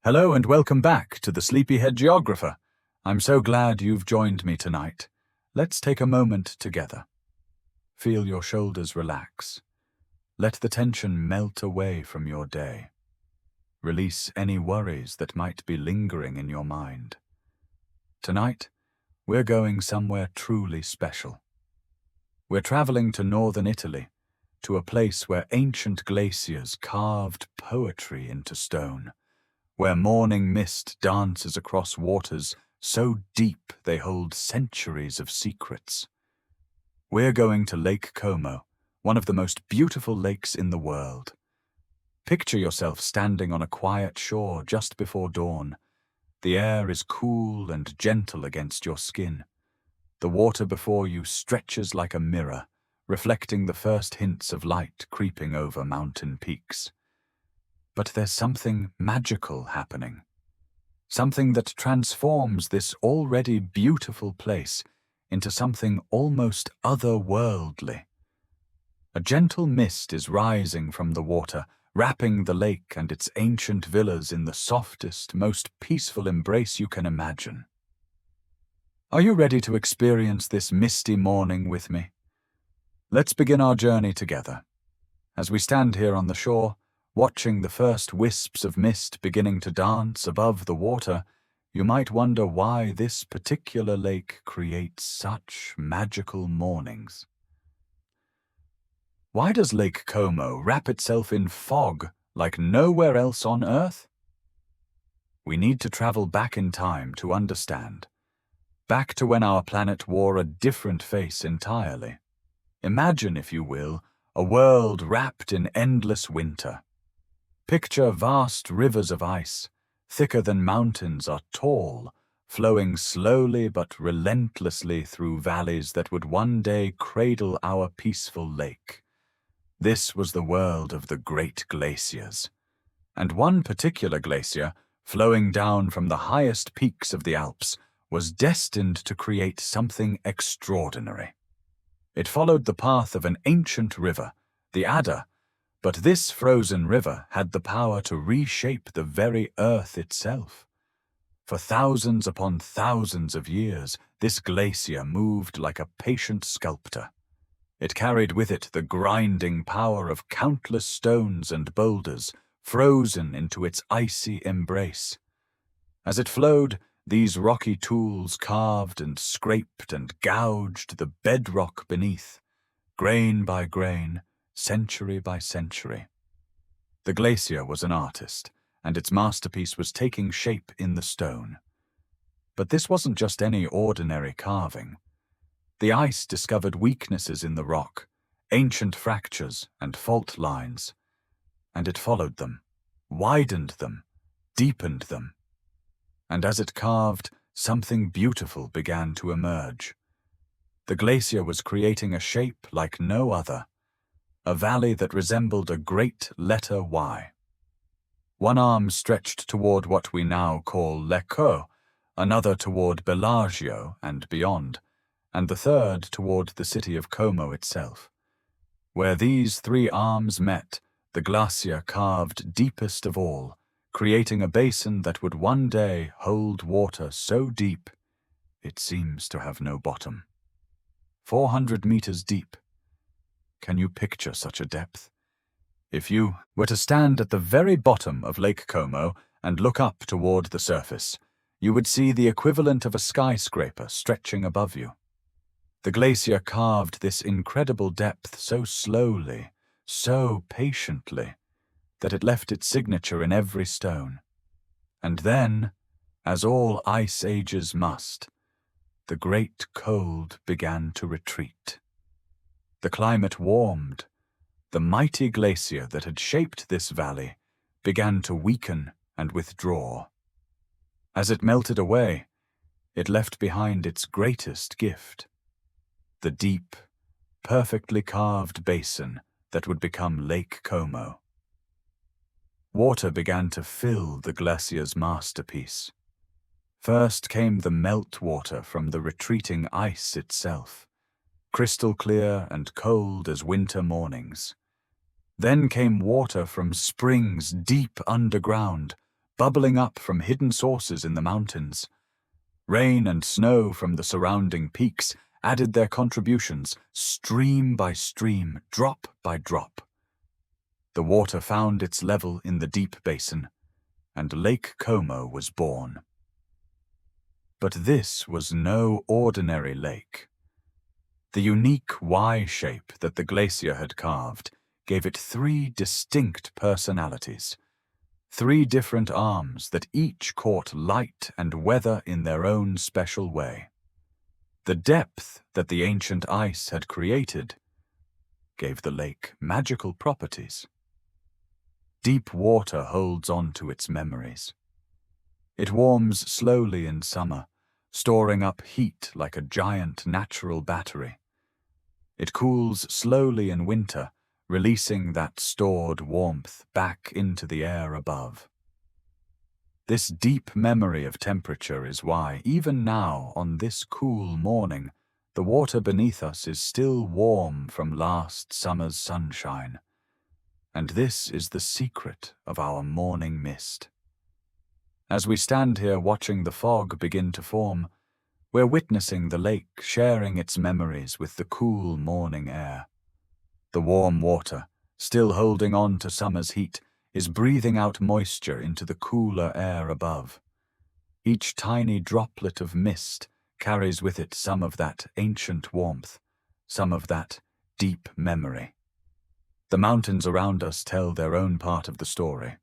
Hello and welcome back to the Sleepyhead Geographer. I'm so glad you've joined me tonight. Let's take a moment together. Feel your shoulders relax. Let the tension melt away from your day. Release any worries that might be lingering in your mind. Tonight, we're going somewhere truly special. We're traveling to northern Italy, to a place where ancient glaciers carved poetry into stone, where morning mist dances across waters so deep they hold centuries of secrets. We're going to Lake Como, one of the most beautiful lakes in the world. Picture yourself standing on a quiet shore just before dawn. The air is cool and gentle against your skin. The water before you stretches like a mirror, reflecting the first hints of light creeping over mountain peaks. But there's something magical happening. Something that transforms this already beautiful place into something almost otherworldly. A gentle mist is rising from the water, wrapping the lake and its ancient villas in the softest, most peaceful embrace you can imagine. Are you ready to experience this misty morning with me? Let's begin our journey together. As we stand here on the shore, watching the first wisps of mist beginning to dance above the water, you might wonder why this particular lake creates such magical mornings. Why does Lake Como wrap itself in fog like nowhere else on Earth? We need to travel back in time to understand. Back to when our planet wore a different face entirely. Imagine, if you will, a world wrapped in endless winter. Picture vast rivers of ice, thicker than mountains, are tall, flowing slowly but relentlessly through valleys that would one day cradle our peaceful lake. This was the world of the great glaciers. And one particular glacier, flowing down from the highest peaks of the Alps, was destined to create something extraordinary. It followed the path of an ancient river, the Adda, but this frozen river had the power to reshape the very earth itself. For thousands upon thousands of years, this glacier moved like a patient sculptor. It carried with it the grinding power of countless stones and boulders, frozen into its icy embrace. As it flowed, these rocky tools carved and scraped and gouged the bedrock beneath, grain by grain, century by century. The glacier was an artist, and its masterpiece was taking shape in the stone. But this wasn't just any ordinary carving. The ice discovered weaknesses in the rock, ancient fractures and fault lines, and it followed them, widened them, deepened them. And as it carved, something beautiful began to emerge. The glacier was creating a shape like no other, a valley that resembled a great letter Y. One arm stretched toward what we now call Lecco, another toward Bellagio and beyond, and the third toward the city of Como itself. Where these three arms met, the glacier carved deepest of all, creating a basin that would one day hold water so deep it seems to have no bottom. 400 meters deep. Can you picture such a depth? If you were to stand at the very bottom of Lake Como and look up toward the surface, you would see the equivalent of a skyscraper stretching above you. The glacier carved this incredible depth so slowly, so patiently, that it left its signature in every stone. And then, as all ice ages must, the great cold began to retreat. The climate warmed. The mighty glacier that had shaped this valley began to weaken and withdraw. As it melted away, it left behind its greatest gift, the deep, perfectly carved basin that would become Lake Como. Water began to fill the glacier's masterpiece. First came the meltwater from the retreating ice itself, crystal clear and cold as winter mornings. Then came water from springs deep underground, bubbling up from hidden sources in the mountains. Rain and snow from the surrounding peaks added their contributions, stream by stream, drop by drop. The water found its level in the deep basin, and Lake Como was born. But this was no ordinary lake. The unique Y shape that the glacier had carved gave it 3 distinct personalities, 3 different arms that each caught light and weather in their own special way. The depth that the ancient ice had created gave the lake magical properties. Deep water holds on to its memories. It warms slowly in summer, storing up heat like a giant natural battery. It cools slowly in winter, releasing that stored warmth back into the air above. This deep memory of temperature is why, even now, on this cool morning, the water beneath us is still warm from last summer's sunshine. And this is the secret of our morning mist. As we stand here watching the fog begin to form, we're witnessing the lake sharing its memories with the cool morning air. The warm water, still holding on to summer's heat, is breathing out moisture into the cooler air above. Each tiny droplet of mist carries with it some of that ancient warmth, some of that deep memory. The mountains around us tell their own part of the story.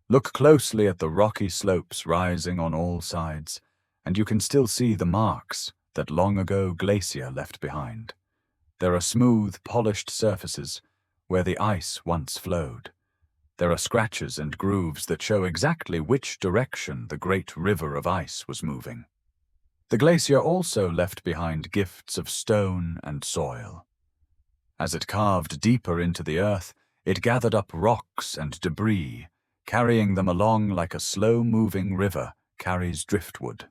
Look closely at the rocky slopes rising on all sides, and you can still see the marks that long ago glacier left behind. There are smooth, polished surfaces where the ice once flowed. There are scratches and grooves that show exactly which direction the great river of ice was moving. The glacier also left behind gifts of stone and soil. As it carved deeper into the earth, it gathered up rocks and debris, carrying them along like a slow-moving river carries driftwood.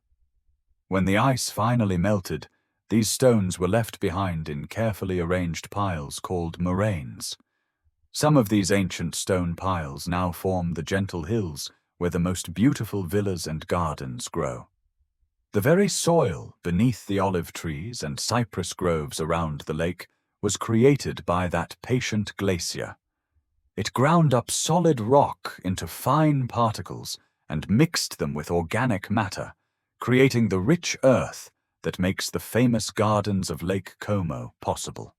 When the ice finally melted, these stones were left behind in carefully arranged piles called moraines. Some of these ancient stone piles now form the gentle hills where the most beautiful villas and gardens grow. The very soil beneath the olive trees and cypress groves around the lake was created by that patient glacier. It ground up solid rock into fine particles and mixed them with organic matter, creating the rich earth that makes the famous gardens of Lake Como possible.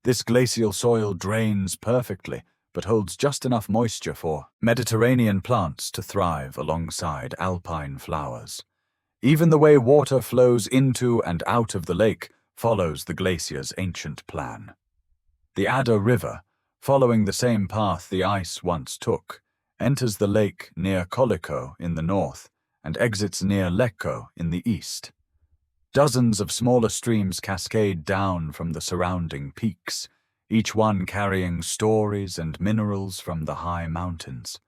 This glacial soil drains perfectly, but holds just enough moisture for Mediterranean plants to thrive alongside alpine flowers. Even the way water flows into and out of the lake follows the glacier's ancient plan. The Adda River, following the same path the ice once took, enters the lake near Colico in the north and exits near Lecco in the east. Dozens of smaller streams cascade down from the surrounding peaks, each one carrying stories and minerals from the high mountains.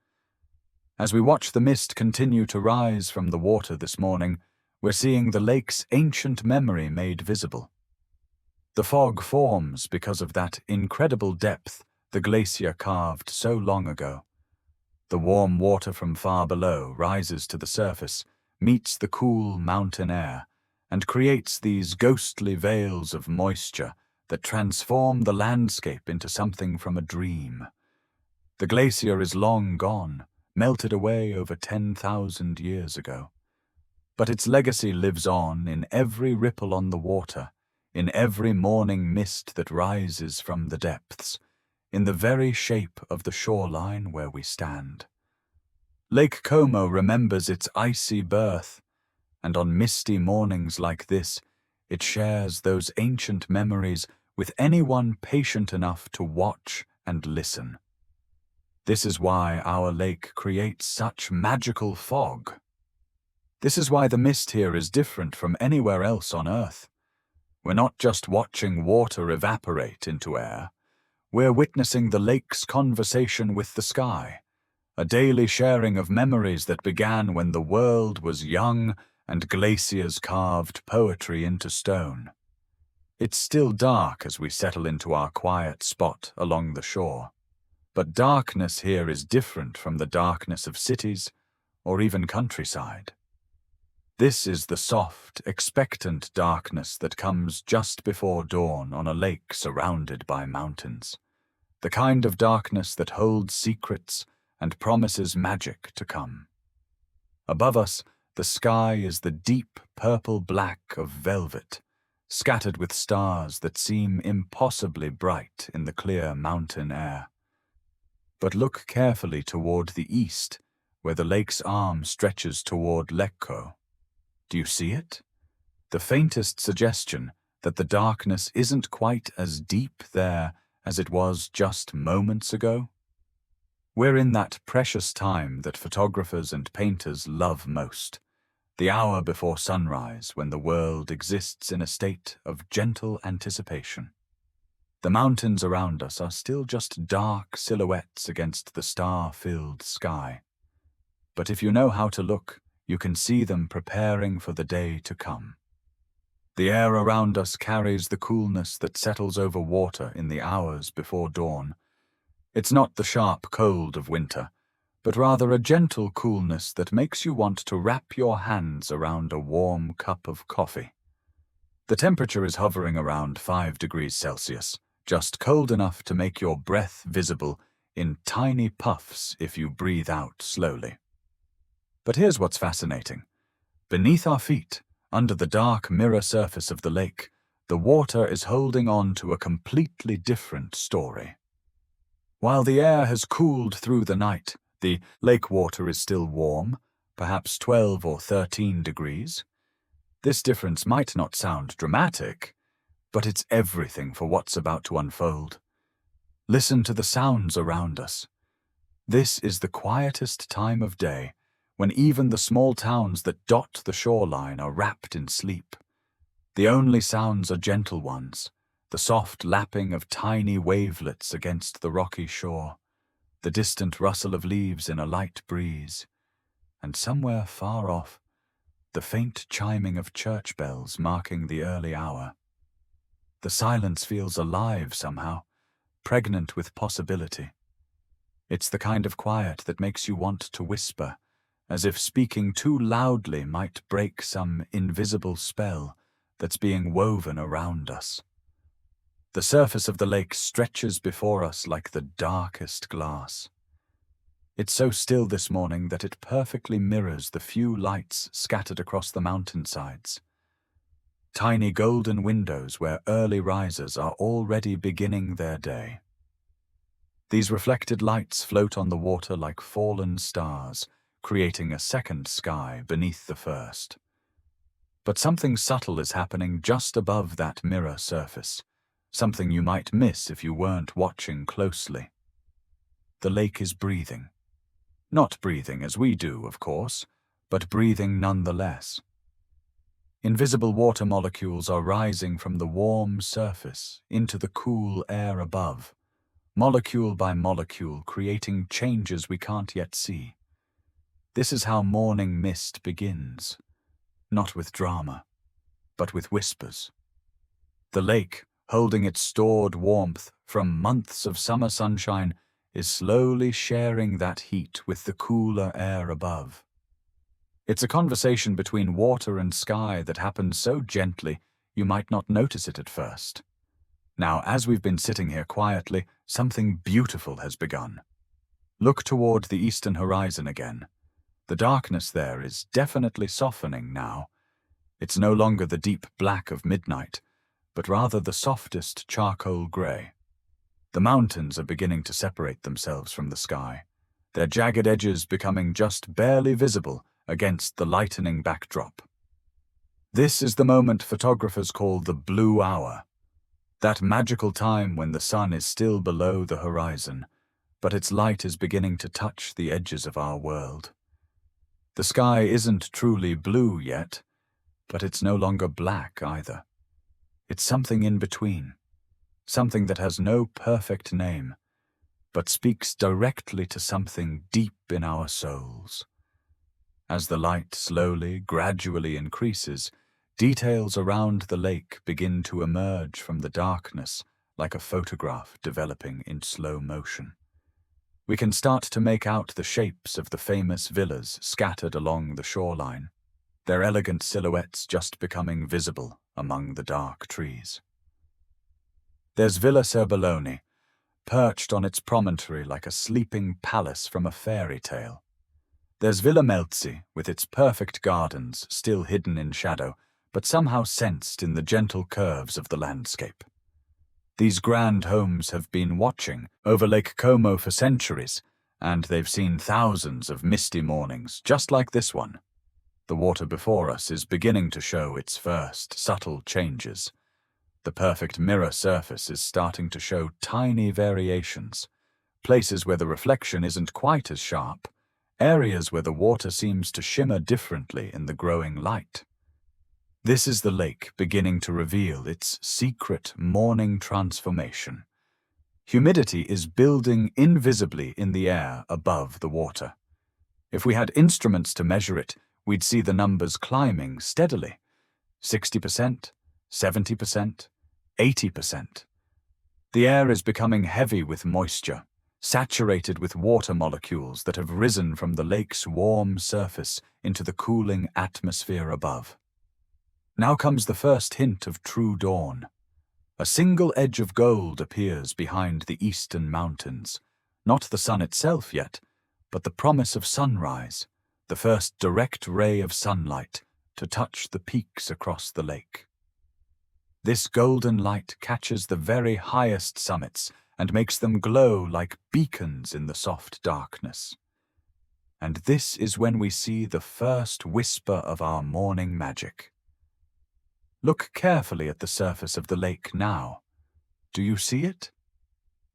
As we watch the mist continue to rise from the water this morning, we're seeing the lake's ancient memory made visible. The fog forms because of that incredible depth the glacier carved so long ago. The warm water from far below rises to the surface, meets the cool mountain air, and creates these ghostly veils of moisture that transform the landscape into something from a dream. The glacier is long gone, melted away over 10,000 years ago. But its legacy lives on in every ripple on the water, in every morning mist that rises from the depths, in the very shape of the shoreline where we stand. Lake Como remembers its icy birth, and on misty mornings like this, it shares those ancient memories with anyone patient enough to watch and listen. This is why our lake creates such magical fog. This is why the mist here is different from anywhere else on Earth. We're not just watching water evaporate into air. We're witnessing the lake's conversation with the sky, a daily sharing of memories that began when the world was young and glaciers carved poetry into stone. It's still dark as we settle into our quiet spot along the shore. But darkness here is different from the darkness of cities or even countryside. This is the soft, expectant darkness that comes just before dawn on a lake surrounded by mountains. The kind of darkness that holds secrets and promises magic to come. Above us, the sky is the deep purple black of velvet, scattered with stars that seem impossibly bright in the clear mountain air. But look carefully toward the east, where the lake's arm stretches toward Lecco. Do you see it? The faintest suggestion that the darkness isn't quite as deep there as it was just moments ago? We're in that precious time that photographers and painters love most, the hour before sunrise when the world exists in a state of gentle anticipation. The mountains around us are still just dark silhouettes against the star-filled sky. But if you know how to look, you can see them preparing for the day to come. The air around us carries the coolness that settles over water in the hours before dawn. It's not the sharp cold of winter, but rather a gentle coolness that makes you want to wrap your hands around a warm cup of coffee. The temperature is hovering around 5 degrees Celsius, just cold enough to make your breath visible in tiny puffs if you breathe out slowly. But here's what's fascinating. Beneath our feet, under the dark mirror surface of the lake, the water is holding on to a completely different story. While the air has cooled through the night, the lake water is still warm, perhaps 12 or 13 degrees. This difference might not sound dramatic, but it's everything for what's about to unfold. Listen to the sounds around us. This is the quietest time of day, when even the small towns that dot the shoreline are wrapped in sleep. The only sounds are gentle ones, the soft lapping of tiny wavelets against the rocky shore, the distant rustle of leaves in a light breeze, and somewhere far off, the faint chiming of church bells marking the early hour. The silence feels alive somehow, pregnant with possibility. It's the kind of quiet that makes you want to whisper, as if speaking too loudly might break some invisible spell that's being woven around us. The surface of the lake stretches before us like the darkest glass. It's so still this morning that it perfectly mirrors the few lights scattered across the mountainsides. Tiny golden windows where early risers are already beginning their day. These reflected lights float on the water like fallen stars, creating a second sky beneath the first. But something subtle is happening just above that mirror surface, something you might miss if you weren't watching closely. The lake is breathing. Not breathing as we do, of course, but breathing nonetheless. Invisible water molecules are rising from the warm surface into the cool air above, molecule by molecule creating changes we can't yet see. This is how morning mist begins, not with drama, but with whispers. The lake, holding its stored warmth from months of summer sunshine, is slowly sharing that heat with the cooler air above. It's a conversation between water and sky that happens so gently you might not notice it at first. Now, as we've been sitting here quietly, something beautiful has begun. Look toward the eastern horizon again. The darkness there is definitely softening now. It's no longer the deep black of midnight, but rather the softest charcoal gray. The mountains are beginning to separate themselves from the sky, their jagged edges becoming just barely visible against the lightening backdrop. This is the moment photographers call the blue hour, that magical time when the sun is still below the horizon, but its light is beginning to touch the edges of our world. The sky isn't truly blue yet, but it's no longer black either. It's something in between, something that has no perfect name, but speaks directly to something deep in our souls. As the light slowly, gradually increases, details around the lake begin to emerge from the darkness like a photograph developing in slow motion. We can start to make out the shapes of the famous villas scattered along the shoreline, their elegant silhouettes just becoming visible among the dark trees. There's Villa Cerbaloni, perched on its promontory like a sleeping palace from a fairy tale. There's Villa Melzi, with its perfect gardens still hidden in shadow, but somehow sensed in the gentle curves of the landscape. These grand homes have been watching over Lake Como for centuries, and they've seen thousands of misty mornings, just like this one. The water before us is beginning to show its first subtle changes. The perfect mirror surface is starting to show tiny variations, places where the reflection isn't quite as sharp, areas where the water seems to shimmer differently in the growing light. This is the lake beginning to reveal its secret morning transformation. Humidity is building invisibly in the air above the water. If we had instruments to measure it, we'd see the numbers climbing steadily. 60%, 70%, 80%. The air is becoming heavy with moisture, saturated with water molecules that have risen from the lake's warm surface into the cooling atmosphere above. Now comes the first hint of true dawn. A single edge of gold appears behind the eastern mountains, not the sun itself yet, but the promise of sunrise, the first direct ray of sunlight to touch the peaks across the lake. This golden light catches the very highest summits and makes them glow like beacons in the soft darkness. And this is when we see the first whisper of our morning magic. Look carefully at the surface of the lake now. Do you see it?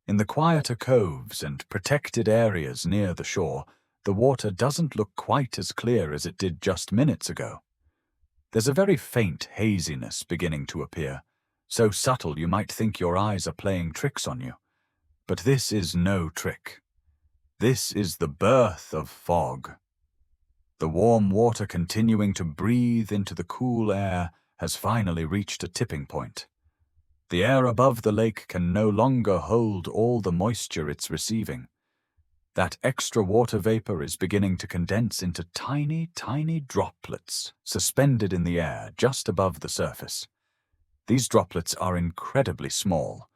In the quieter coves and protected areas near the shore, the water doesn't look quite as clear as it did just minutes ago. There's a very faint haziness beginning to appear, so subtle you might think your eyes are playing tricks on you. But this is no trick. This is the birth of fog. The warm water continuing to breathe into the cool air has finally reached a tipping point. The air above the lake can no longer hold all the moisture it's receiving. That extra water vapor is beginning to condense into tiny, tiny droplets suspended in the air just above the surface. These droplets are incredibly small,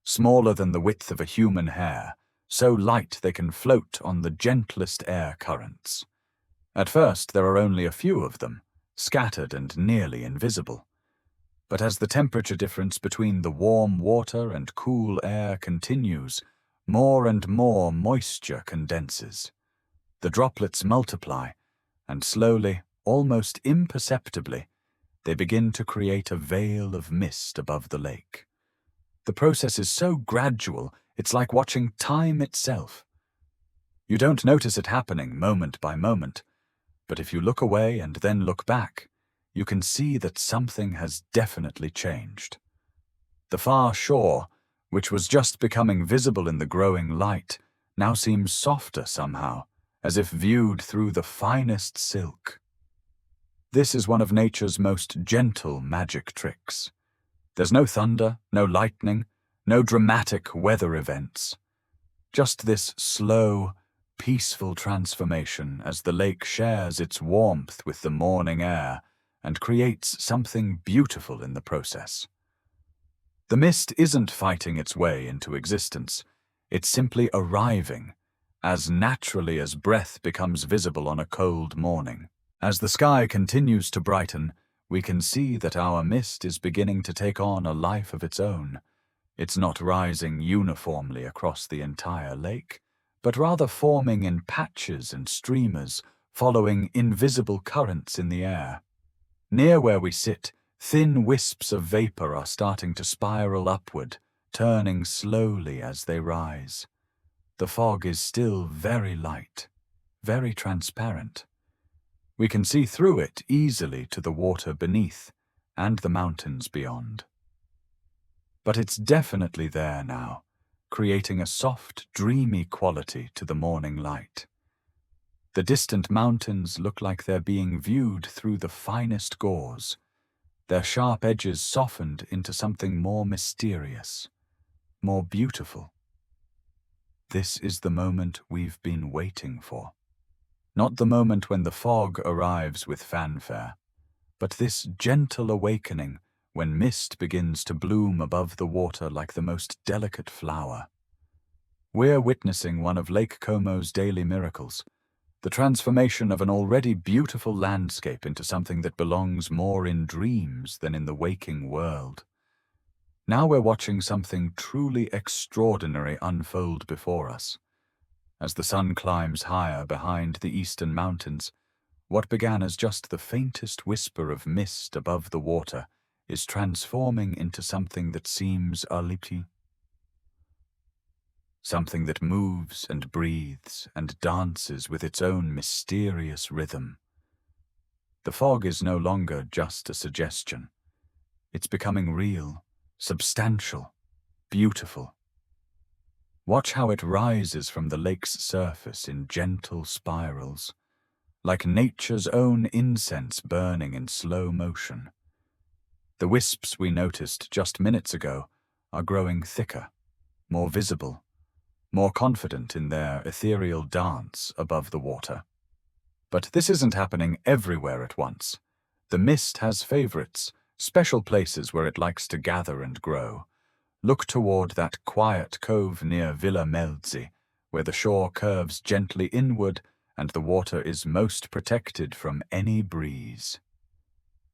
smaller than the width of a human hair, so light they can float on the gentlest air currents. At first, there are only a few of them, scattered and nearly invisible. But as the temperature difference between the warm water and cool air continues, more and more moisture condenses. The droplets multiply, and slowly, almost imperceptibly, they begin to create a veil of mist above the lake. The process is so gradual, it's like watching time itself. You don't notice it happening moment by moment, but if you look away and then look back, you can see that something has definitely changed. The far shore, which was just becoming visible in the growing light, now seems softer somehow, as if viewed through the finest silk. This is one of nature's most gentle magic tricks. There's no thunder, no lightning, no dramatic weather events. Just this slow, peaceful transformation as the lake shares its warmth with the morning air and creates something beautiful in the process. The mist isn't fighting its way into existence. It's simply arriving, as naturally as breath becomes visible on a cold morning. As the sky continues to brighten, we can see that our mist is beginning to take on a life of its own. It's not rising uniformly across the entire lake, but rather forming in patches and streamers, following invisible currents in the air. Near where we sit, thin wisps of vapor are starting to spiral upward, turning slowly as they rise. The fog is still very light, very transparent. We can see through it easily to the water beneath and the mountains beyond. But it's definitely there now, creating a soft, dreamy quality to the morning light. The distant mountains look like they're being viewed through the finest gauze, their sharp edges softened into something more mysterious, more beautiful. This is the moment we've been waiting for. Not the moment when the fog arrives with fanfare, but this gentle awakening when mist begins to bloom above the water like the most delicate flower. We're witnessing one of Lake Como's daily miracles, the transformation of an already beautiful landscape into something that belongs more in dreams than in the waking world. Now we're watching something truly extraordinary unfold before us. As the sun climbs higher behind the eastern mountains, what began as just the faintest whisper of mist above the water is transforming into something that seems alipti. Something that moves and breathes and dances with its own mysterious rhythm. The fog is no longer just a suggestion. It's becoming real, substantial, beautiful. Watch how it rises from the lake's surface in gentle spirals, like nature's own incense burning in slow motion. The wisps we noticed just minutes ago are growing thicker, more visible, more confident in their ethereal dance above the water. But this isn't happening everywhere at once. The mist has favorites, special places where it likes to gather and grow. Look toward that quiet cove near Villa Melzi, where the shore curves gently inward and the water is most protected from any breeze.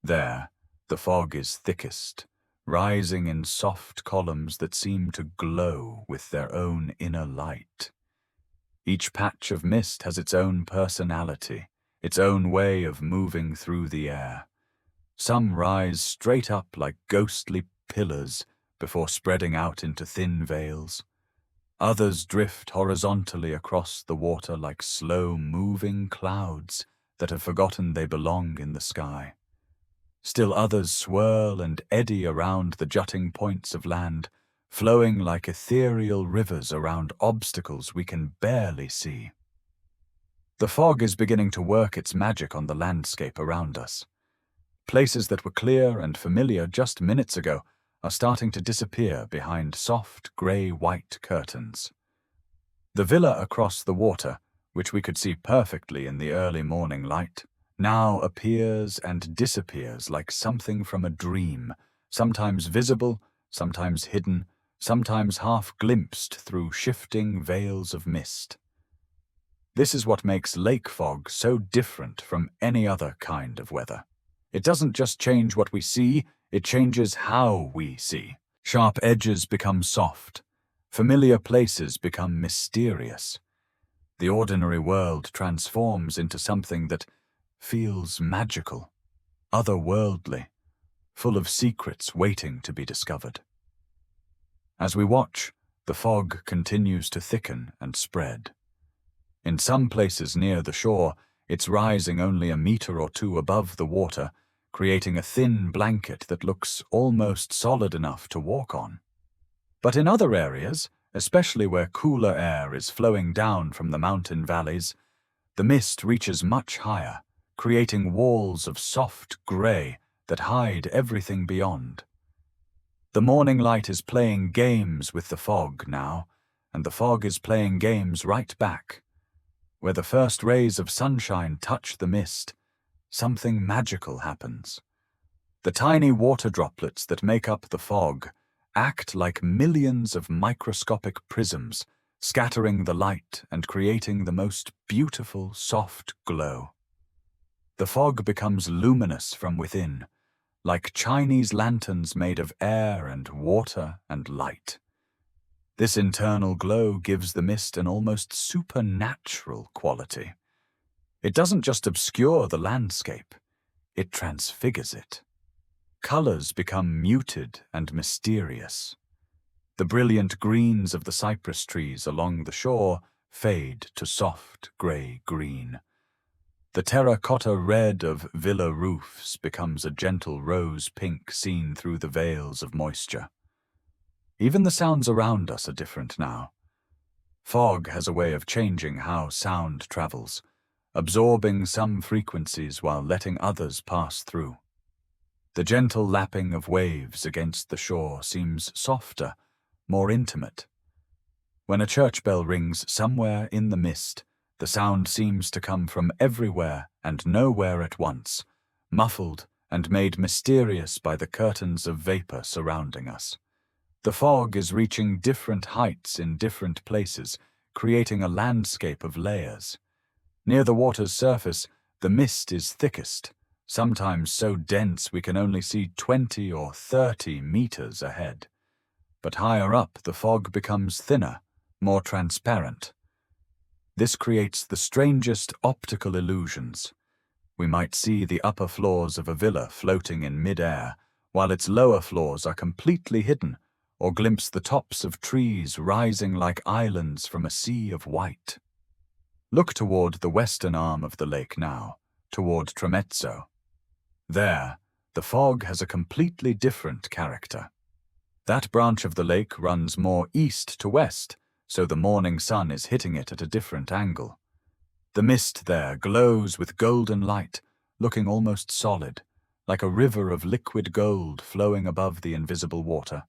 There, the fog is thickest, rising in soft columns that seem to glow with their own inner light. Each patch of mist has its own personality, its own way of moving through the air. Some rise straight up like ghostly pillars before spreading out into thin veils. Others drift horizontally across the water like slow-moving clouds that have forgotten they belong in the sky. Still others swirl and eddy around the jutting points of land, flowing like ethereal rivers around obstacles we can barely see. The fog is beginning to work its magic on the landscape around us. Places that were clear and familiar just minutes ago are starting to disappear behind soft grey-white curtains. The villa across the water, which we could see perfectly in the early morning light, now appears and disappears like something from a dream, sometimes visible, sometimes hidden, sometimes half glimpsed through shifting veils of mist. This is what makes lake fog so different from any other kind of weather. It doesn't just change what we see, it changes how we see. Sharp edges become soft. Familiar places become mysterious. The ordinary world transforms into something that feels magical, otherworldly, full of secrets waiting to be discovered. As we watch, the fog continues to thicken and spread. In some places near the shore, it's rising only a meter or two above the water, creating a thin blanket that looks almost solid enough to walk on. But in other areas, especially where cooler air is flowing down from the mountain valleys, the mist reaches much higher, creating walls of soft grey that hide everything beyond. The morning light is playing games with the fog now, and the fog is playing games right back. Where the first rays of sunshine touch the mist, something magical happens. The tiny water droplets that make up the fog act like millions of microscopic prisms, scattering the light and creating the most beautiful, soft glow. The fog becomes luminous from within, like Chinese lanterns made of air and water and light. This internal glow gives the mist an almost supernatural quality. It doesn't just obscure the landscape, it transfigures it. Colors become muted and mysterious. The brilliant greens of the cypress trees along the shore fade to soft grey green. The terracotta red of villa roofs becomes a gentle rose pink seen through the veils of moisture. Even the sounds around us are different now. Fog has a way of changing how sound travels, absorbing some frequencies while letting others pass through. The gentle lapping of waves against the shore seems softer, more intimate. When a church bell rings somewhere in the mist, the sound seems to come from everywhere and nowhere at once, muffled and made mysterious by the curtains of vapor surrounding us. The fog is reaching different heights in different places, creating a landscape of layers. Near the water's surface, the mist is thickest, sometimes so dense we can only see 20 or 30 meters ahead. But higher up, the fog becomes thinner, more transparent. This creates the strangest optical illusions. We might see the upper floors of a villa floating in mid-air, while its lower floors are completely hidden, or glimpse the tops of trees rising like islands from a sea of white. Look toward the western arm of the lake now, toward Tremezzo. There, the fog has a completely different character. That branch of the lake runs more east to west, so the morning sun is hitting it at a different angle. The mist there glows with golden light, looking almost solid, like a river of liquid gold flowing above the invisible water.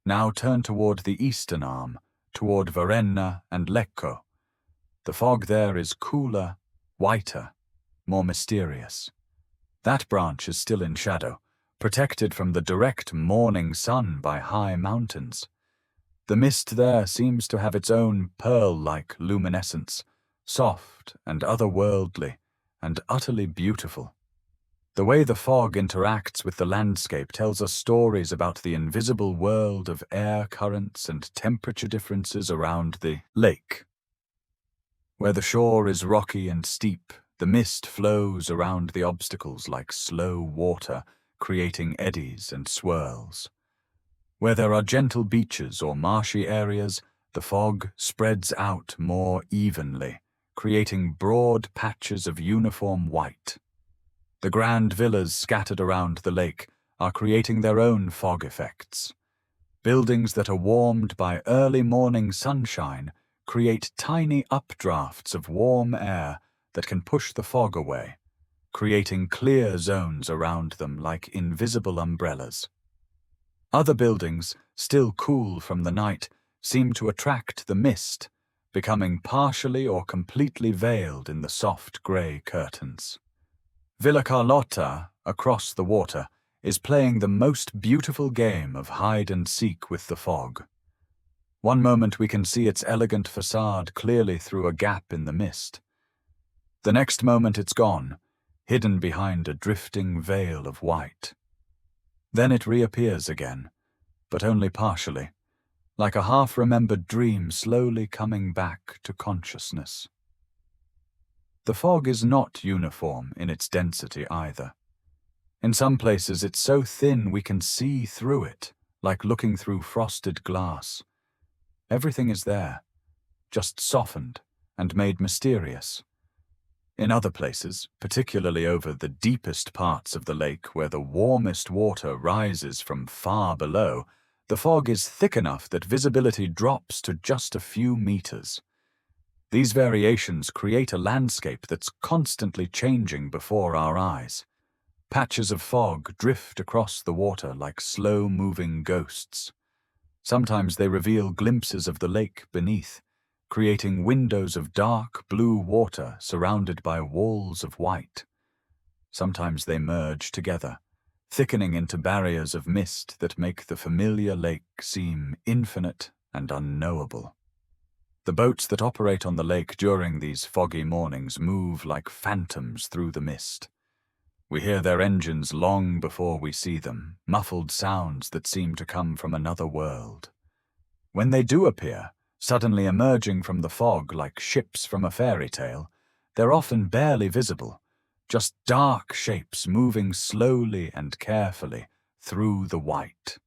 Now turn toward the eastern arm, toward Varenna and Lecco. The fog there is cooler, whiter, more mysterious. That branch is still in shadow, protected from the direct morning sun by high mountains. The mist there seems to have its own pearl-like luminescence, soft and otherworldly, and utterly beautiful. The way the fog interacts with the landscape tells us stories about the invisible world of air currents and temperature differences around the lake. Where the shore is rocky and steep, the mist flows around the obstacles like slow water, creating eddies and swirls. Where there are gentle beaches or marshy areas, the fog spreads out more evenly, creating broad patches of uniform white. The grand villas scattered around the lake are creating their own fog effects. Buildings that are warmed by early morning sunshine create tiny updrafts of warm air that can push the fog away, creating clear zones around them like invisible umbrellas. Other buildings, still cool from the night, seem to attract the mist, becoming partially or completely veiled in the soft grey curtains. Villa Carlotta, across the water, is playing the most beautiful game of hide-and-seek with the fog. One moment we can see its elegant facade clearly through a gap in the mist. The next moment it's gone, hidden behind a drifting veil of white. Then it reappears again, but only partially, like a half-remembered dream slowly coming back to consciousness. The fog is not uniform in its density either. In some places it's so thin we can see through it, like looking through frosted glass. Everything is there, just softened and made mysterious. In other places, particularly over the deepest parts of the lake where the warmest water rises from far below, the fog is thick enough that visibility drops to just a few meters. These variations create a landscape that's constantly changing before our eyes. Patches of fog drift across the water like slow-moving ghosts. Sometimes they reveal glimpses of the lake beneath, creating windows of dark blue water surrounded by walls of white. Sometimes they merge together, thickening into barriers of mist that make the familiar lake seem infinite and unknowable. The boats that operate on the lake during these foggy mornings move like phantoms through the mist. We hear their engines long before we see them, muffled sounds that seem to come from another world. When they do appear, suddenly emerging from the fog like ships from a fairy tale, they're often barely visible, just dark shapes moving slowly and carefully through the white.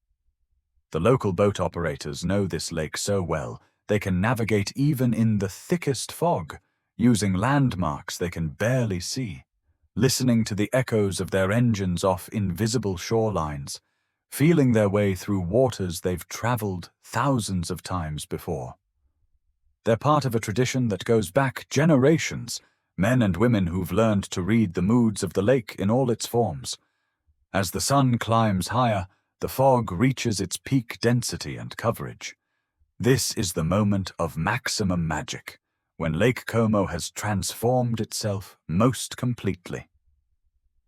The local boat operators know this lake so well, they can navigate even in the thickest fog, using landmarks they can barely see, listening to the echoes of their engines off invisible shorelines, feeling their way through waters they've traveled thousands of times before. They're part of a tradition that goes back generations, men and women who've learned to read the moods of the lake in all its forms. As the sun climbs higher, the fog reaches its peak density and coverage. This is the moment of maximum magic, when Lake Como has transformed itself most completely.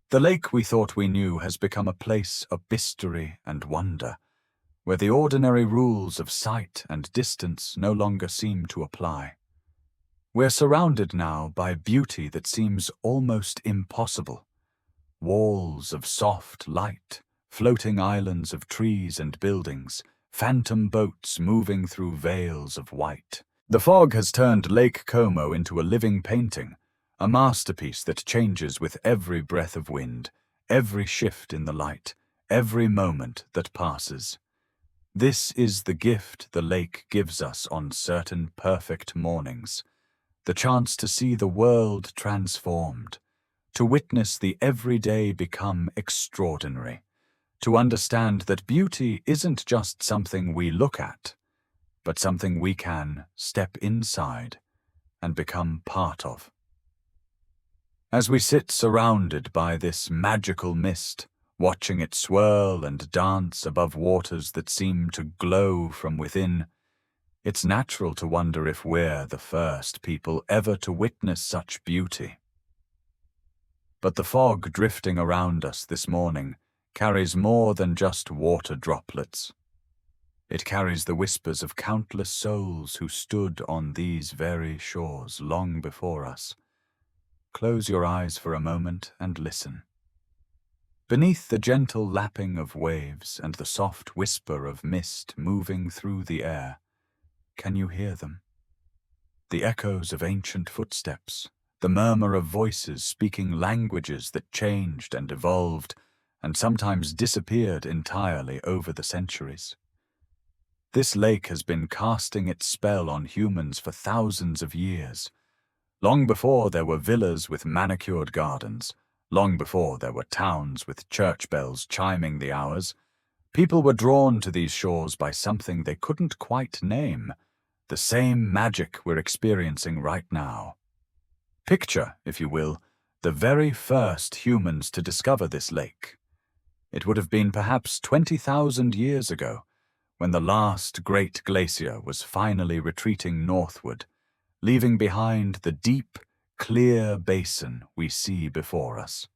The lake we thought we knew has become a place of mystery and wonder, where the ordinary rules of sight and distance no longer seem to apply. We're surrounded now by beauty that seems almost impossible. Walls of soft light, floating islands of trees and buildings, phantom boats moving through veils of white. The fog has turned Lake Como into a living painting, a masterpiece that changes with every breath of wind, every shift in the light, every moment that passes. This is the gift the lake gives us on certain perfect mornings, the chance to see the world transformed, to witness the everyday become extraordinary, to understand that beauty isn't just something we look at, but something we can step inside and become part of. As we sit surrounded by this magical mist, watching it swirl and dance above waters that seem to glow from within, it's natural to wonder if we're the first people ever to witness such beauty. But the fog drifting around us this morning carries more than just water droplets. It carries the whispers of countless souls who stood on these very shores long before us. Close your eyes for a moment and listen. Beneath the gentle lapping of waves and the soft whisper of mist moving through the air, can you hear them? The echoes of ancient footsteps, the murmur of voices speaking languages that changed and evolved, and sometimes disappeared entirely over the centuries. This lake has been casting its spell on humans for thousands of years, long before there were villas with manicured gardens, long before there were towns with church bells chiming the hours. People were drawn to these shores by something they couldn't quite name, the same magic we're experiencing right now. Picture, if you will, the very first humans to discover this lake. It would have been perhaps 20,000 years ago, when the last great glacier was finally retreating northward, leaving behind the deep, clear basin we see before us.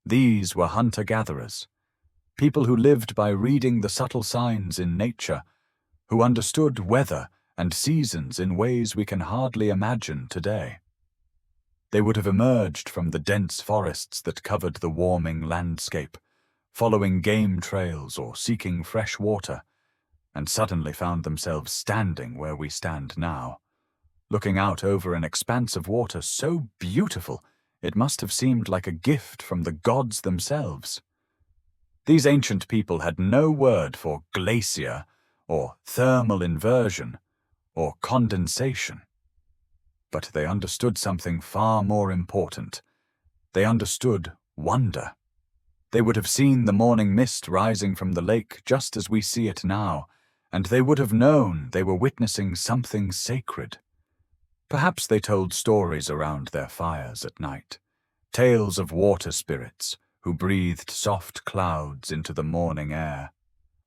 These were hunter-gatherers, people who lived by reading the subtle signs in nature, who understood weather and seasons in ways we can hardly imagine today. They would have emerged from the dense forests that covered the warming landscape, following game trails or seeking fresh water, and suddenly found themselves standing where we stand now, looking out over an expanse of water so beautiful it must have seemed like a gift from the gods themselves. These ancient people had no word for glacier, or thermal inversion, or condensation. But they understood something far more important. They understood wonder. They would have seen the morning mist rising from the lake just as we see it now, and they would have known they were witnessing something sacred. Perhaps they told stories around their fires at night, tales of water spirits who breathed soft clouds into the morning air,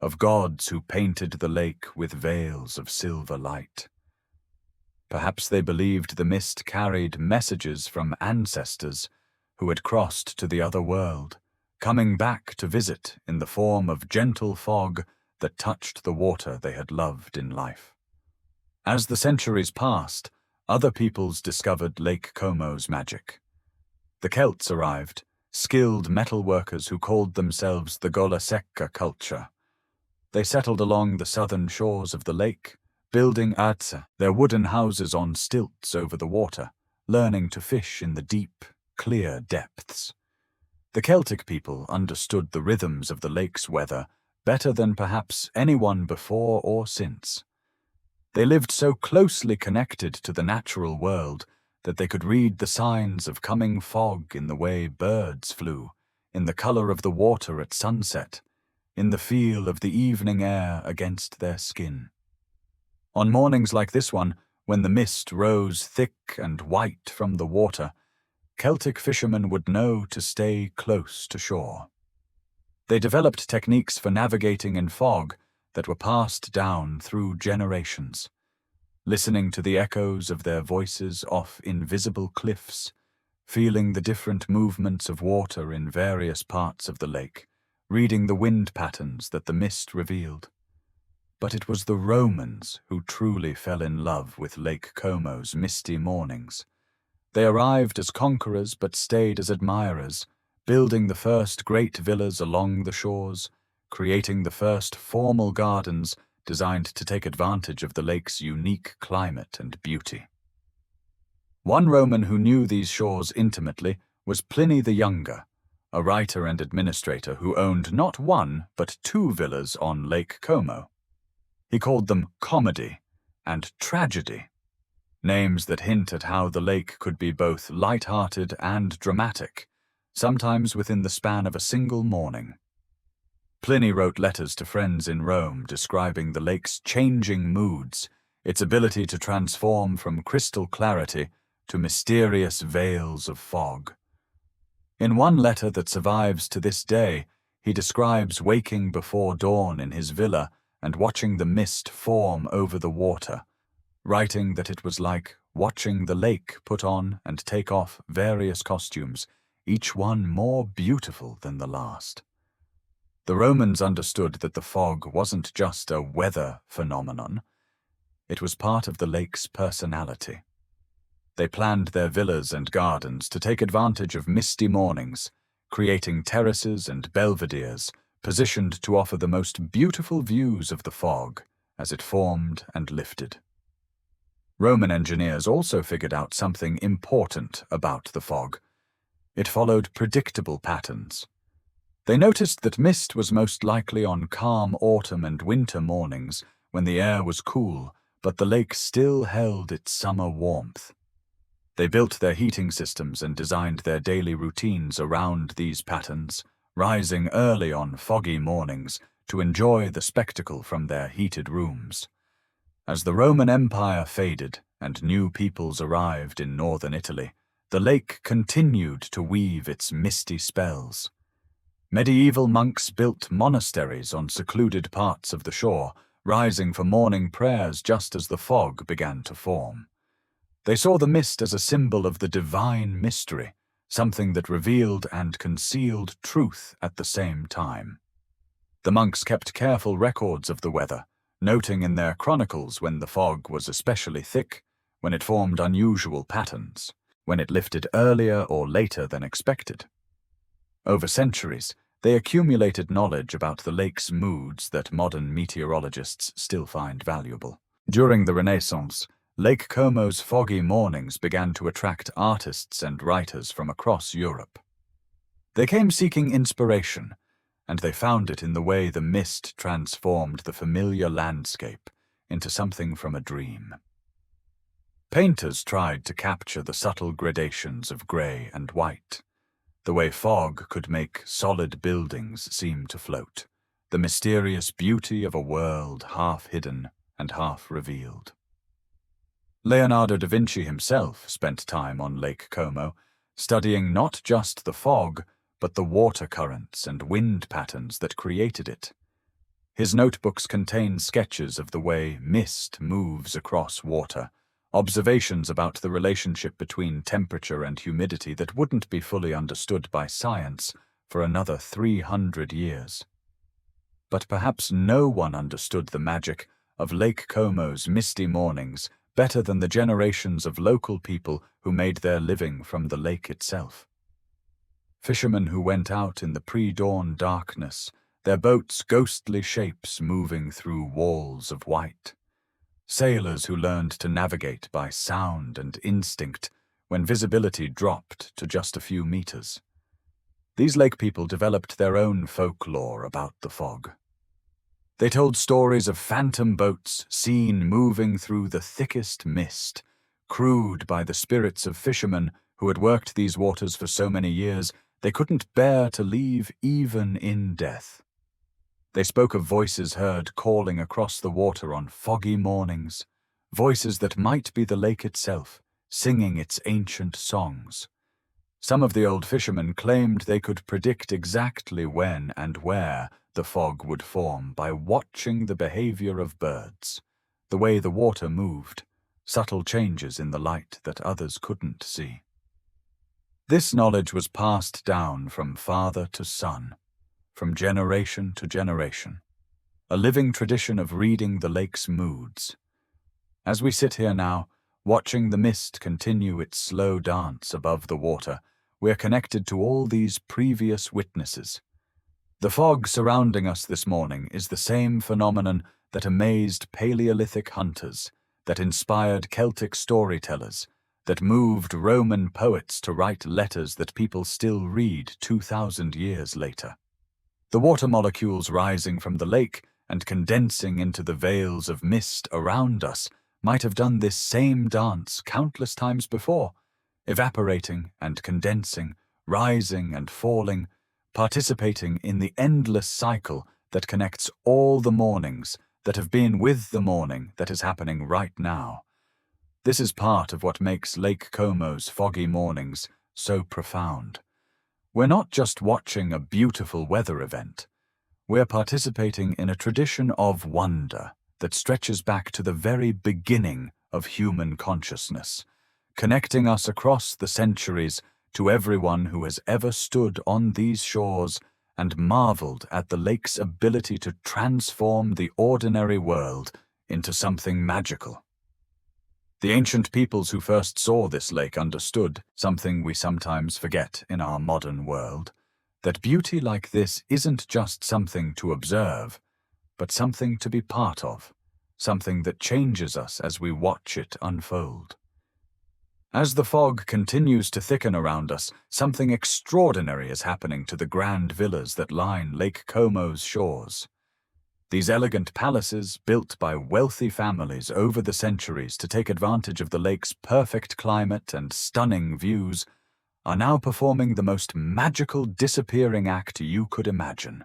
of gods who painted the lake with veils of silver light. Perhaps they believed the mist carried messages from ancestors who had crossed to the other world, coming back to visit in the form of gentle fog that touched the water they had loved in life. As the centuries passed, other peoples discovered Lake Como's magic. The Celts arrived, skilled metal workers who called themselves the Gola Secca culture. They settled along the southern shores of the lake, building artsa, their wooden houses on stilts over the water, learning to fish in the deep, clear depths. The Celtic people understood the rhythms of the lake's weather better than perhaps anyone before or since. They lived so closely connected to the natural world that they could read the signs of coming fog in the way birds flew, in the color of the water at sunset, in the feel of the evening air against their skin. On mornings like this one, when the mist rose thick and white from the water, Celtic fishermen would know to stay close to shore. They developed techniques for navigating in fog that were passed down through generations. Listening to the echoes of their voices off invisible cliffs, feeling the different movements of water in various parts of the lake, reading the wind patterns that the mist revealed. But it was the Romans who truly fell in love with Lake Como's misty mornings. They arrived as conquerors but stayed as admirers, building the first great villas along the shores, creating the first formal gardens designed to take advantage of the lake's unique climate and beauty. One Roman who knew these shores intimately was Pliny the Younger, a writer and administrator who owned not one but two villas on Lake Como. He called them Comedy and Tragedy, names that hint at how the lake could be both light-hearted and dramatic, sometimes within the span of a single morning. Pliny wrote letters to friends in Rome describing the lake's changing moods, its ability to transform from crystal clarity to mysterious veils of fog. In one letter that survives to this day, he describes waking before dawn in his villa and watching the mist form over the water, writing that it was like watching the lake put on and take off various costumes, each one more beautiful than the last. The Romans understood that the fog wasn't just a weather phenomenon. It was part of the lake's personality. They planned their villas and gardens to take advantage of misty mornings, creating terraces and belvederes positioned to offer the most beautiful views of the fog as it formed and lifted. Roman engineers also figured out something important about the fog. It followed predictable patterns. They noticed that mist was most likely on calm autumn and winter mornings when the air was cool, but the lake still held its summer warmth. They built their heating systems and designed their daily routines around these patterns, rising early on foggy mornings to enjoy the spectacle from their heated rooms. As the Roman Empire faded and new peoples arrived in northern Italy, the lake continued to weave its misty spells. Medieval monks built monasteries on secluded parts of the shore, rising for morning prayers just as the fog began to form. They saw the mist as a symbol of the divine mystery, something that revealed and concealed truth at the same time. The monks kept careful records of the weather, noting in their chronicles when the fog was especially thick, when it formed unusual patterns, when it lifted earlier or later than expected. Over centuries, they accumulated knowledge about the lake's moods that modern meteorologists still find valuable. During the Renaissance, Lake Como's foggy mornings began to attract artists and writers from across Europe. They came seeking inspiration, and they found it in the way the mist transformed the familiar landscape into something from a dream. Painters tried to capture the subtle gradations of grey and white, the way fog could make solid buildings seem to float, the mysterious beauty of a world half hidden and half revealed. Leonardo da Vinci himself spent time on Lake Como, studying not just the fog, but the water currents and wind patterns that created it. His notebooks contain sketches of the way mist moves across water, observations about the relationship between temperature and humidity that wouldn't be fully understood by science for another 300 years. But perhaps no one understood the magic of Lake Como's misty mornings better than the generations of local people who made their living from the lake itself. Fishermen who went out in the pre-dawn darkness, their boats ghostly shapes moving through walls of white. Sailors who learned to navigate by sound and instinct when visibility dropped to just a few meters. These lake people developed their own folklore about the fog. They told stories of phantom boats seen moving through the thickest mist, crewed by the spirits of fishermen who had worked these waters for so many years they couldn't bear to leave even in death. They spoke of voices heard calling across the water on foggy mornings, voices that might be the lake itself, singing its ancient songs. Some of the old fishermen claimed they could predict exactly when and where the fog would form by watching the behavior of birds, the way the water moved, subtle changes in the light that others couldn't see. This knowledge was passed down from father to son, from generation to generation, a living tradition of reading the lake's moods. As we sit here now, watching the mist continue its slow dance above the water, we are connected to all these previous witnesses. The fog surrounding us this morning is the same phenomenon that amazed Paleolithic hunters, that inspired Celtic storytellers, that moved Roman poets to write letters that people still read 2,000 years later. The water molecules rising from the lake and condensing into the veils of mist around us might have done this same dance countless times before, evaporating and condensing, rising and falling, participating in the endless cycle that connects all the mornings that have been with the morning that is happening right now. This is part of what makes Lake Como's foggy mornings so profound. We're not just watching a beautiful weather event. We're participating in a tradition of wonder that stretches back to the very beginning of human consciousness, connecting us across the centuries to everyone who has ever stood on these shores and marveled at the lake's ability to transform the ordinary world into something magical. The ancient peoples who first saw this lake understood something we sometimes forget in our modern world, that beauty like this isn't just something to observe, but something to be part of, something that changes us as we watch it unfold. As the fog continues to thicken around us, something extraordinary is happening to the grand villas that line Lake Como's shores. These elegant palaces, built by wealthy families over the centuries to take advantage of the lake's perfect climate and stunning views, are now performing the most magical disappearing act you could imagine.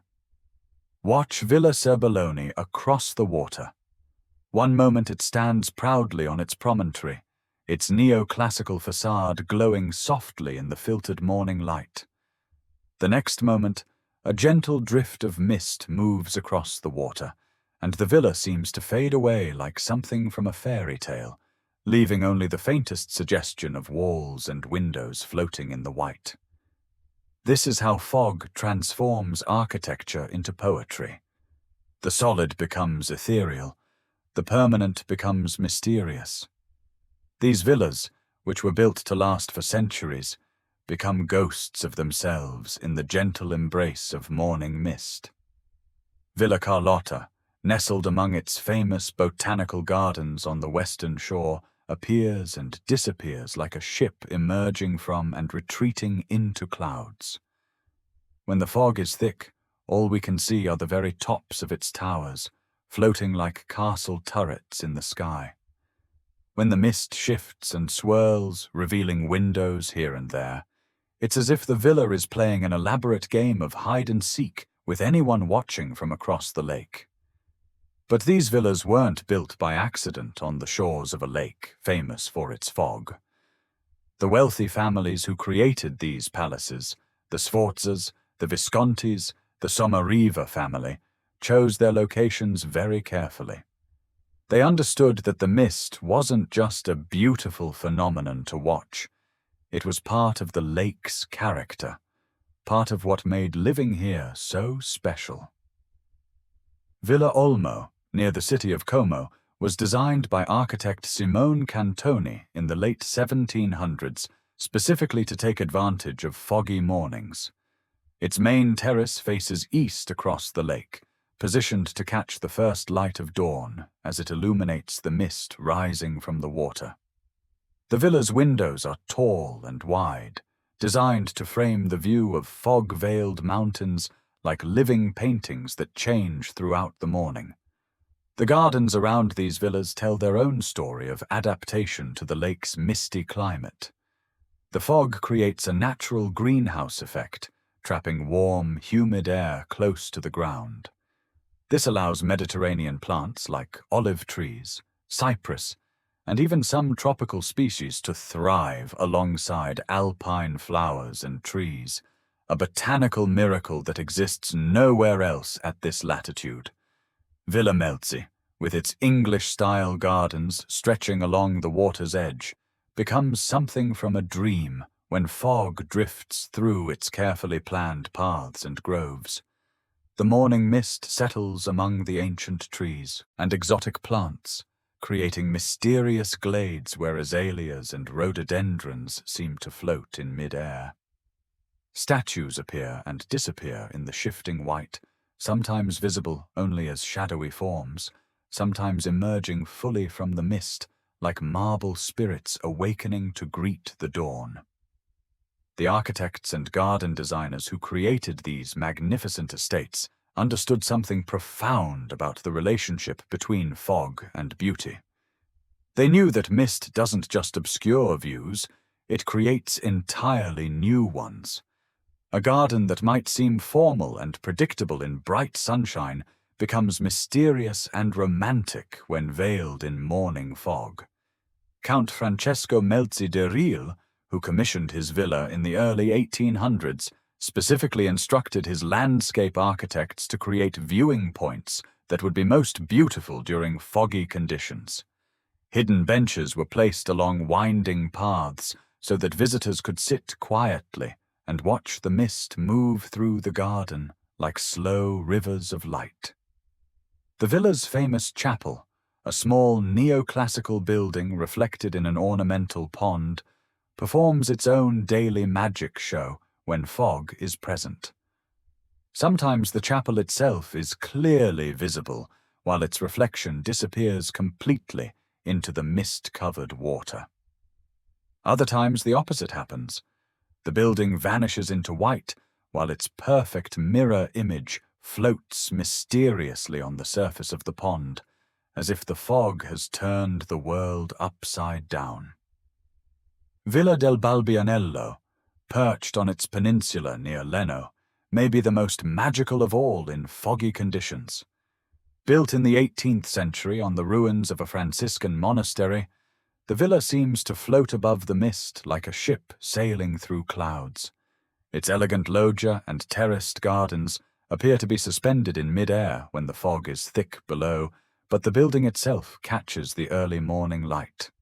Watch Villa Serbelloni across the water. One moment it stands proudly on its promontory, its neoclassical facade glowing softly in the filtered morning light. The next moment, a gentle drift of mist moves across the water, and the villa seems to fade away like something from a fairy tale, leaving only the faintest suggestion of walls and windows floating in the white. This is how fog transforms architecture into poetry. The solid becomes ethereal, the permanent becomes mysterious. These villas, which were built to last for centuries, become ghosts of themselves in the gentle embrace of morning mist. Villa Carlotta, nestled among its famous botanical gardens on the western shore, appears and disappears like a ship emerging from and retreating into clouds. When the fog is thick, all we can see are the very tops of its towers, floating like castle turrets in the sky. When the mist shifts and swirls, revealing windows here and there, it's as if the villa is playing an elaborate game of hide-and-seek with anyone watching from across the lake. But these villas weren't built by accident on the shores of a lake famous for its fog. The wealthy families who created these palaces, the Sforzas, the Viscontis, the Sommariva family, chose their locations very carefully. They understood that the mist wasn't just a beautiful phenomenon to watch. It was part of the lake's character, part of what made living here so special. Villa Olmo, near the city of Como, was designed by architect Simone Cantoni in the late 1700s, specifically to take advantage of foggy mornings. Its main terrace faces east across the lake, positioned to catch the first light of dawn as it illuminates the mist rising from the water. The villa's windows are tall and wide, designed to frame the view of fog-veiled mountains like living paintings that change throughout the morning. The gardens around these villas tell their own story of adaptation to the lake's misty climate. The fog creates a natural greenhouse effect, trapping warm, humid air close to the ground. This allows Mediterranean plants like olive trees, cypress, and even some tropical species to thrive alongside alpine flowers and trees, a botanical miracle that exists nowhere else at this latitude. Villa Melzi, with its English-style gardens stretching along the water's edge, becomes something from a dream when fog drifts through its carefully planned paths and groves. The morning mist settles among the ancient trees and exotic plants, creating mysterious glades where azaleas and rhododendrons seem to float in mid-air. Statues appear and disappear in the shifting white, sometimes visible only as shadowy forms, sometimes emerging fully from the mist like marble spirits awakening to greet the dawn. The architects and garden designers who created these magnificent estates understood something profound about the relationship between fog and beauty. They knew that mist doesn't just obscure views, it creates entirely new ones. A garden that might seem formal and predictable in bright sunshine becomes mysterious and romantic when veiled in morning fog. Count Francesco Melzi de Riel, who commissioned his villa in the early 1800s, specifically instructed his landscape architects to create viewing points that would be most beautiful during foggy conditions. Hidden benches were placed along winding paths so that visitors could sit quietly and watch the mist move through the garden like slow rivers of light. The villa's famous chapel, a small neoclassical building reflected in an ornamental pond, performs its own daily magic show when fog is present. Sometimes the chapel itself is clearly visible, while its reflection disappears completely into the mist-covered water. Other times the opposite happens. The building vanishes into white, while its perfect mirror image floats mysteriously on the surface of the pond, as if the fog has turned the world upside down. Villa del Balbianello, perched on its peninsula near Leno, may be the most magical of all in foggy conditions. Built in the 18th century on the ruins of a Franciscan monastery, the villa seems to float above the mist like a ship sailing through clouds. Its elegant loggia and terraced gardens appear to be suspended in mid-air when the fog is thick below, but the building itself catches the early morning light.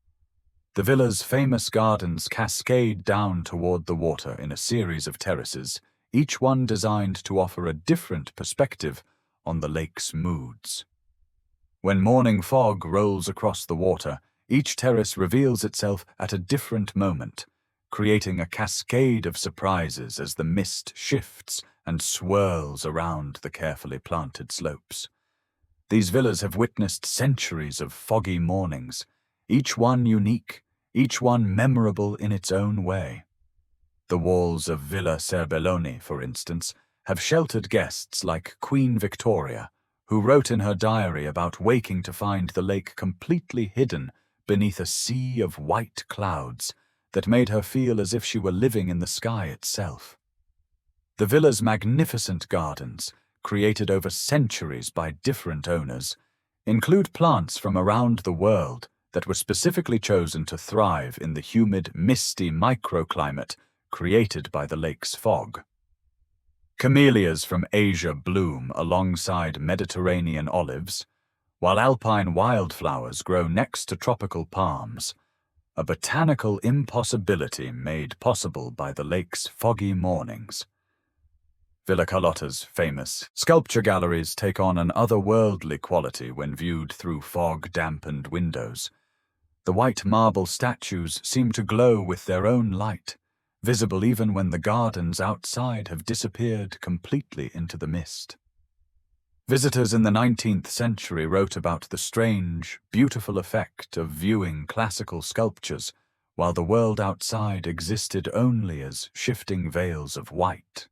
The villa's famous gardens cascade down toward the water in a series of terraces, each one designed to offer a different perspective on the lake's moods. When morning fog rolls across the water, each terrace reveals itself at a different moment, creating a cascade of surprises as the mist shifts and swirls around the carefully planted slopes. These villas have witnessed centuries of foggy mornings, each one unique, each one memorable in its own way. The walls of Villa Serbelloni, for instance, have sheltered guests like Queen Victoria, who wrote in her diary about waking to find the lake completely hidden beneath a sea of white clouds that made her feel as if she were living in the sky itself. The villa's magnificent gardens, created over centuries by different owners, include plants from around the world that were specifically chosen to thrive in the humid, misty microclimate created by the lake's fog. Camellias from Asia bloom alongside Mediterranean olives, while alpine wildflowers grow next to tropical palms, a botanical impossibility made possible by the lake's foggy mornings. Villa Carlotta's famous sculpture galleries take on an otherworldly quality when viewed through fog-dampened windows. The white marble statues seem to glow with their own light, visible even when the gardens outside have disappeared completely into the mist. Visitors in the 19th century wrote about the strange, beautiful effect of viewing classical sculptures while the world outside existed only as shifting veils of white.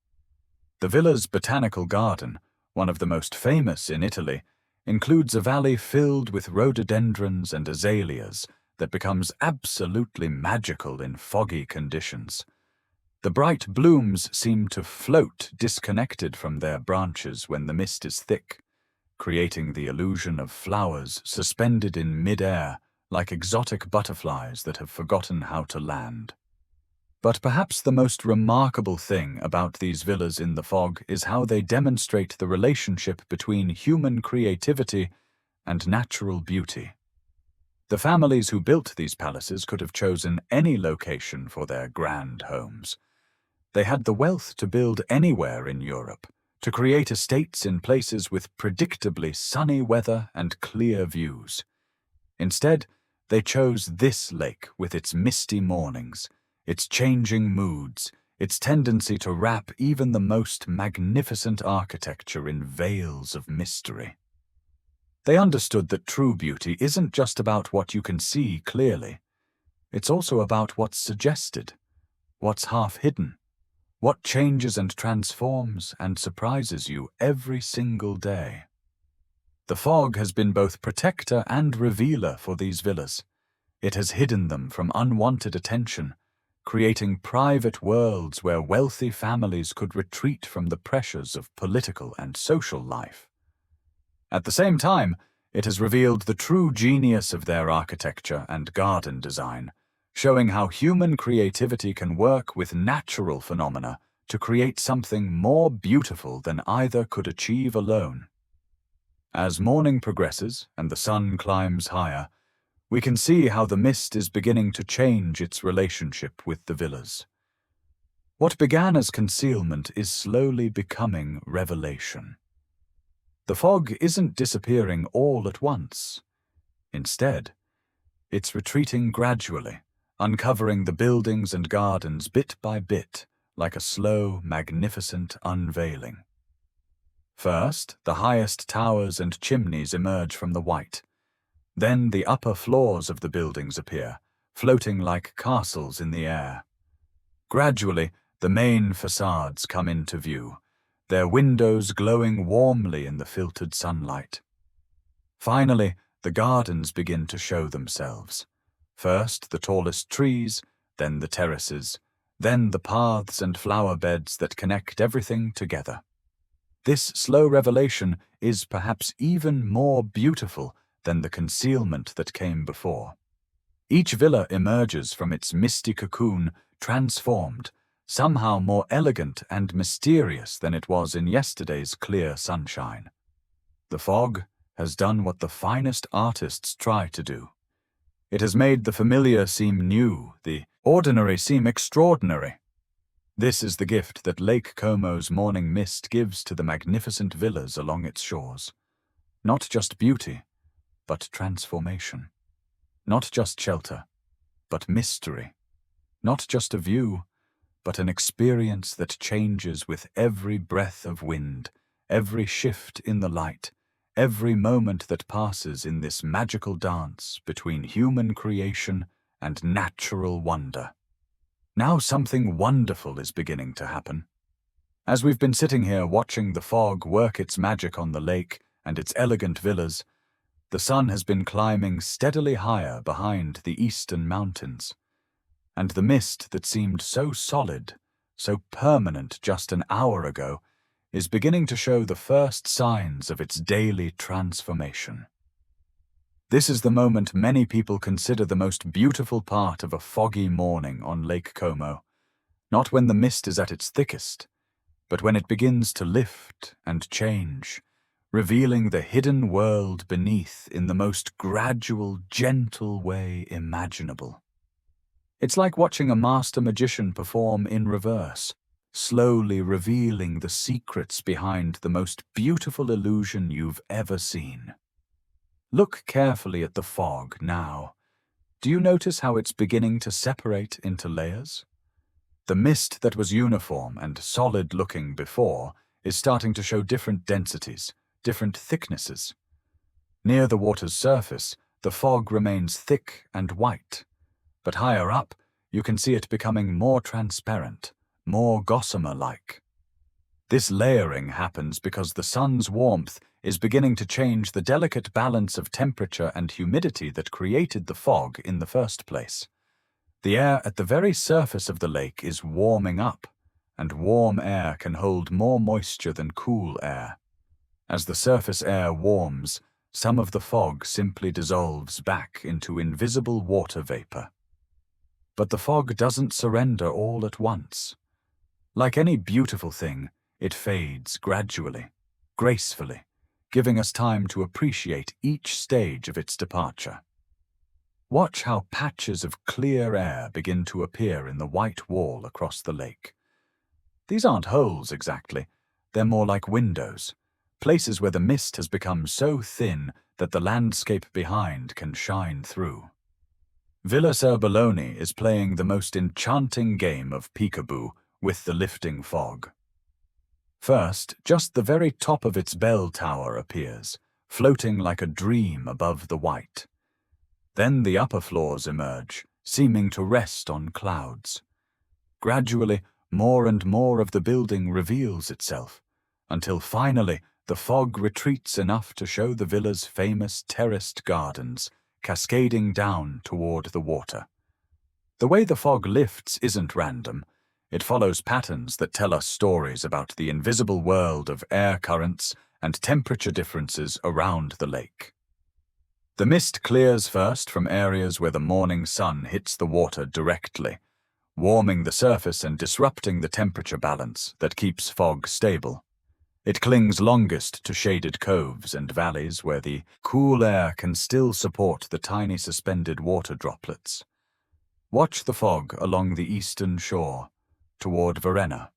The villa's botanical garden, one of the most famous in Italy, includes a valley filled with rhododendrons and azaleas that becomes absolutely magical in foggy conditions. The bright blooms seem to float disconnected from their branches when the mist is thick, creating the illusion of flowers suspended in mid-air like exotic butterflies that have forgotten how to land. But perhaps the most remarkable thing about these villas in the fog is how they demonstrate the relationship between human creativity and natural beauty. The families who built these palaces could have chosen any location for their grand homes. They had the wealth to build anywhere in Europe, to create estates in places with predictably sunny weather and clear views. Instead, they chose this lake with its misty mornings, its changing moods, its tendency to wrap even the most magnificent architecture in veils of mystery. They understood that true beauty isn't just about what you can see clearly. It's also about what's suggested, what's half hidden, what changes and transforms and surprises you every single day. The fog has been both protector and revealer for these villas. It has hidden them from unwanted attention, creating private worlds where wealthy families could retreat from the pressures of political and social life. At the same time, it has revealed the true genius of their architecture and garden design, showing how human creativity can work with natural phenomena to create something more beautiful than either could achieve alone. As morning progresses and the sun climbs higher, we can see how the mist is beginning to change its relationship with the villas. What began as concealment is slowly becoming revelation. The fog isn't disappearing all at once. Instead, it's retreating gradually, uncovering the buildings and gardens bit by bit, like a slow, magnificent unveiling. First, the highest towers and chimneys emerge from the white. Then the upper floors of the buildings appear, floating like castles in the air. Gradually, the main facades come into view, their windows glowing warmly in the filtered sunlight. Finally, the gardens begin to show themselves. First the tallest trees, then the terraces, then the paths and flower beds that connect everything together. This slow revelation is perhaps even more beautiful than the concealment that came before. Each villa emerges from its misty cocoon transformed, somehow more elegant and mysterious than it was in yesterday's clear sunshine. The fog has done what the finest artists try to do. It has made the familiar seem new, the ordinary seem extraordinary. This is the gift that Lake Como's morning mist gives to the magnificent villas along its shores. Not just beauty, but transformation. Not just shelter, but mystery. Not just a view, but an experience that changes with every breath of wind, every shift in the light, every moment that passes in this magical dance between human creation and natural wonder. Now something wonderful is beginning to happen. As we've been sitting here watching the fog work its magic on the lake and its elegant villas, the sun has been climbing steadily higher behind the eastern mountains. And the mist that seemed so solid, so permanent just an hour ago, is beginning to show the first signs of its daily transformation. This is the moment many people consider the most beautiful part of a foggy morning on Lake Como, not when the mist is at its thickest, but when it begins to lift and change, revealing the hidden world beneath in the most gradual, gentle way imaginable. It's like watching a master magician perform in reverse, slowly revealing the secrets behind the most beautiful illusion you've ever seen. Look carefully at the fog now. Do you notice how it's beginning to separate into layers? The mist that was uniform and solid-looking before is starting to show different densities, different thicknesses. Near the water's surface, the fog remains thick and white. But higher up, you can see it becoming more transparent, more gossamer-like. This layering happens because the sun's warmth is beginning to change the delicate balance of temperature and humidity that created the fog in the first place. The air at the very surface of the lake is warming up, and warm air can hold more moisture than cool air. As the surface air warms, some of the fog simply dissolves back into invisible water vapor. But the fog doesn't surrender all at once. Like any beautiful thing, it fades gradually, gracefully, giving us time to appreciate each stage of its departure. Watch how patches of clear air begin to appear in the white wall across the lake. These aren't holes exactly, they're more like windows, places where the mist has become so thin that the landscape behind can shine through. Villa Cerbaloni is playing the most enchanting game of peekaboo with the lifting fog. First, just the very top of its bell tower appears, floating like a dream above the white. Then the upper floors emerge, seeming to rest on clouds. Gradually, more and more of the building reveals itself, until finally the fog retreats enough to show the villa's famous terraced gardens, cascading down toward the water. The way the fog lifts isn't random. It follows patterns that tell us stories about the invisible world of air currents and temperature differences around the lake. The mist clears first from areas where the morning sun hits the water directly, warming the surface and disrupting the temperature balance that keeps fog stable. It clings longest to shaded coves and valleys where the cool air can still support the tiny suspended water droplets. Watch the fog along the eastern shore, toward Varenna.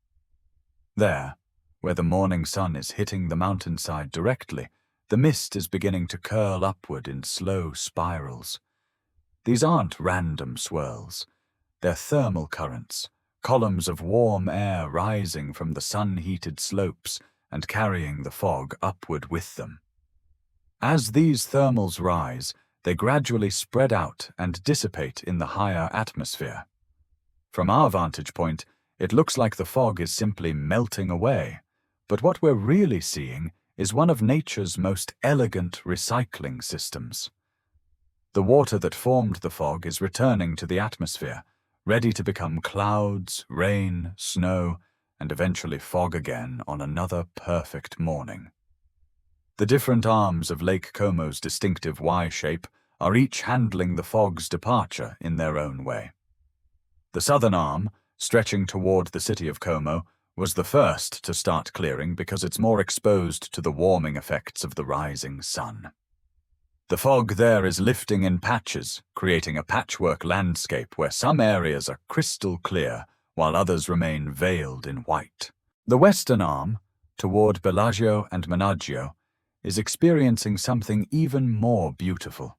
There, where the morning sun is hitting the mountainside directly, the mist is beginning to curl upward in slow spirals. These aren't random swirls. They're thermal currents, columns of warm air rising from the sun-heated slopes and carrying the fog upward with them. As these thermals rise, they gradually spread out and dissipate in the higher atmosphere. From our vantage point, it looks like the fog is simply melting away, but what we're really seeing is one of nature's most elegant recycling systems. The water that formed the fog is returning to the atmosphere, ready to become clouds, rain, snow, and eventually fog again on another perfect morning. The different arms of Lake Como's distinctive Y-shape are each handling the fog's departure in their own way. The southern arm, stretching toward the city of Como, was the first to start clearing because it's more exposed to the warming effects of the rising sun. The fog there is lifting in patches, creating a patchwork landscape where some areas are crystal clear while others remain veiled in white. The western arm, toward Bellagio and Menaggio, is experiencing something even more beautiful.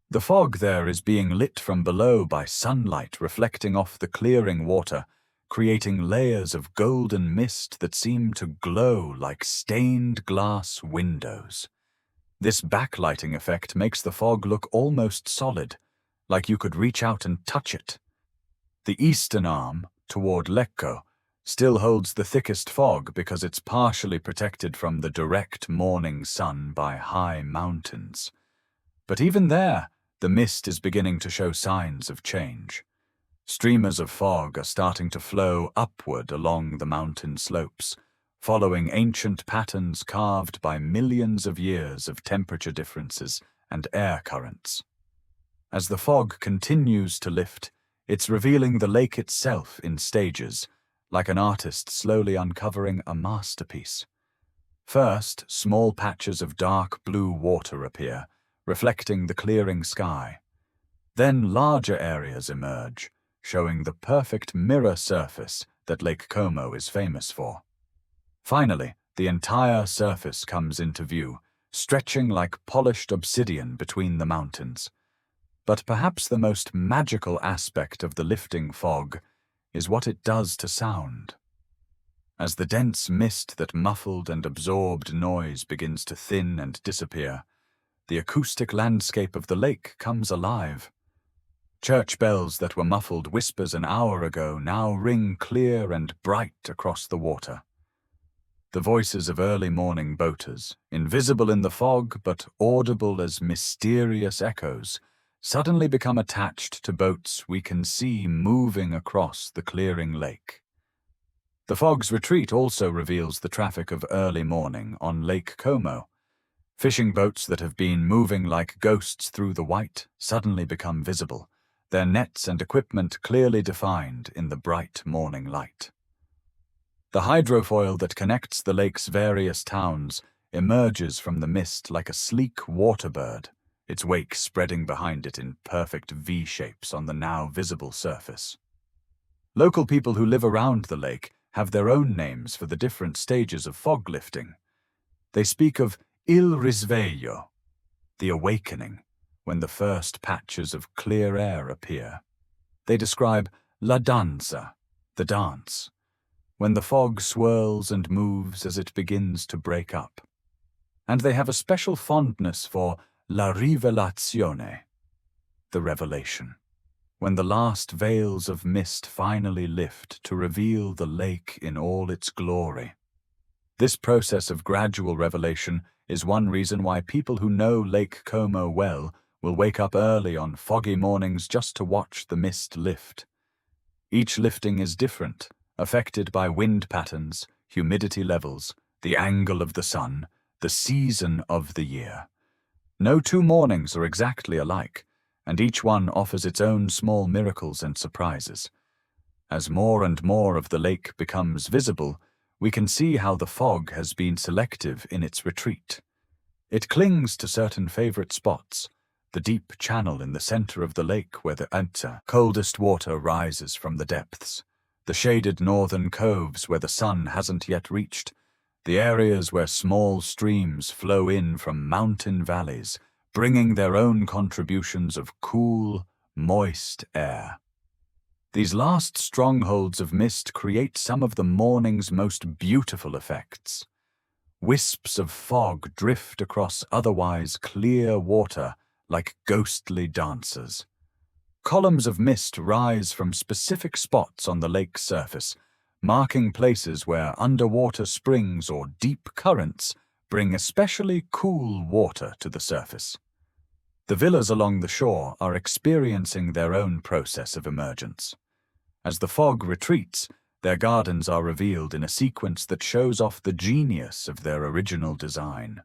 The fog there is being lit from below by sunlight reflecting off the clearing water, creating layers of golden mist that seem to glow like stained glass windows. This backlighting effect makes the fog look almost solid, like you could reach out and touch it. The eastern arm, toward Lecco, still holds the thickest fog because it's partially protected from the direct morning sun by high mountains. But even there, the mist is beginning to show signs of change. Streamers of fog are starting to flow upward along the mountain slopes, following ancient patterns carved by millions of years of temperature differences and air currents. As the fog continues to lift, it's revealing the lake itself in stages, like an artist slowly uncovering a masterpiece. First, small patches of dark blue water appear, reflecting the clearing sky. Then larger areas emerge, showing the perfect mirror surface that Lake Como is famous for. Finally, the entire surface comes into view, stretching like polished obsidian between the mountains. But perhaps the most magical aspect of the lifting fog is what it does to sound. As the dense mist that muffled and absorbed noise begins to thin and disappear, the acoustic landscape of the lake comes alive. Church bells that were muffled whispers an hour ago now ring clear and bright across the water. The voices of early morning boaters, invisible in the fog but audible as mysterious echoes, suddenly become attached to boats we can see moving across the clearing lake. The fog's retreat also reveals the traffic of early morning on Lake Como. Fishing boats that have been moving like ghosts through the white suddenly become visible, their nets and equipment clearly defined in the bright morning light. The hydrofoil that connects the lake's various towns emerges from the mist like a sleek waterbird, its wake spreading behind it in perfect V-shapes on the now visible surface. Local people who live around the lake have their own names for the different stages of fog lifting. They speak of il risveglio, the awakening, when the first patches of clear air appear. They describe la danza, the dance, when the fog swirls and moves as it begins to break up. And they have a special fondness for la rivelazione, the revelation, when the last veils of mist finally lift to reveal the lake in all its glory. This process of gradual revelation is one reason why people who know Lake Como well will wake up early on foggy mornings just to watch the mist lift. Each lifting is different, affected by wind patterns, humidity levels, the angle of the sun, the season of the year. No two mornings are exactly alike, and each one offers its own small miracles and surprises. As more and more of the lake becomes visible, we can see how the fog has been selective in its retreat. It clings to certain favorite spots, the deep channel in the center of the lake where the coldest water rises from the depths, the shaded northern coves where the sun hasn't yet reached, the areas where small streams flow in from mountain valleys, bringing their own contributions of cool, moist air. These last strongholds of mist create some of the morning's most beautiful effects. Wisps of fog drift across otherwise clear water like ghostly dancers. Columns of mist rise from specific spots on the lake's surface, marking places where underwater springs or deep currents bring especially cool water to the surface. The villas along the shore are experiencing their own process of emergence. As the fog retreats, their gardens are revealed in a sequence that shows off the genius of their original design.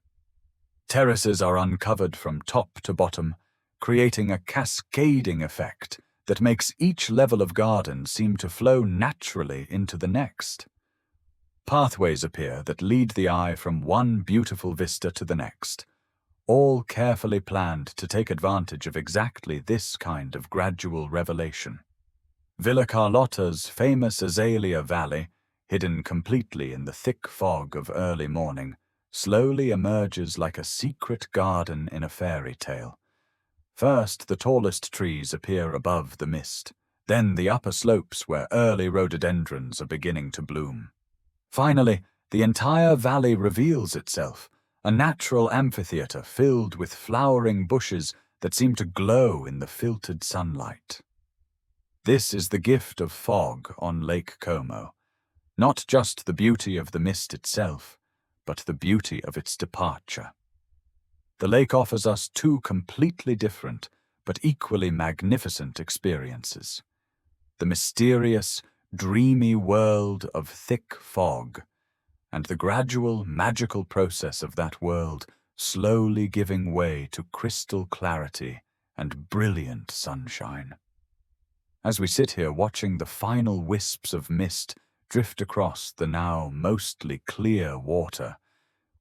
Terraces are uncovered from top to bottom, creating a cascading effect that makes each level of garden seem to flow naturally into the next. Pathways appear that lead the eye from one beautiful vista to the next, all carefully planned to take advantage of exactly this kind of gradual revelation. Villa Carlotta's famous Azalea Valley, hidden completely in the thick fog of early morning, slowly emerges like a secret garden in a fairy tale. First, the tallest trees appear above the mist, then the upper slopes where early rhododendrons are beginning to bloom. Finally, the entire valley reveals itself, a natural amphitheater filled with flowering bushes that seem to glow in the filtered sunlight. This is the gift of fog on Lake Como, not just the beauty of the mist itself, but the beauty of its departure. The lake offers us two completely different, but equally magnificent experiences. The mysterious, dreamy world of thick fog, and the gradual, magical process of that world slowly giving way to crystal clarity and brilliant sunshine. As we sit here watching the final wisps of mist drift across the now mostly clear water,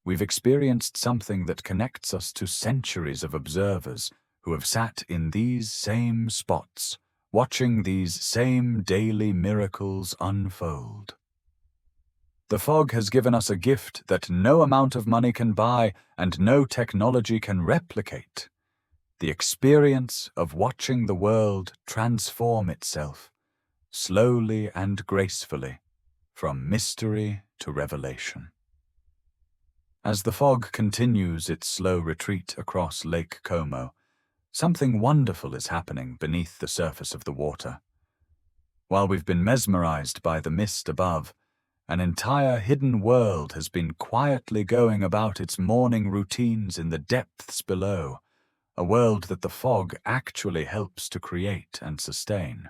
we've experienced something that connects us to centuries of observers who have sat in these same spots, watching these same daily miracles unfold. The fog has given us a gift that no amount of money can buy and no technology can replicate. The experience of watching the world transform itself, slowly and gracefully, from mystery to revelation. As the fog continues its slow retreat across Lake Como, something wonderful is happening beneath the surface of the water. While we've been mesmerized by the mist above, an entire hidden world has been quietly going about its morning routines in the depths below, a world that the fog actually helps to create and sustain.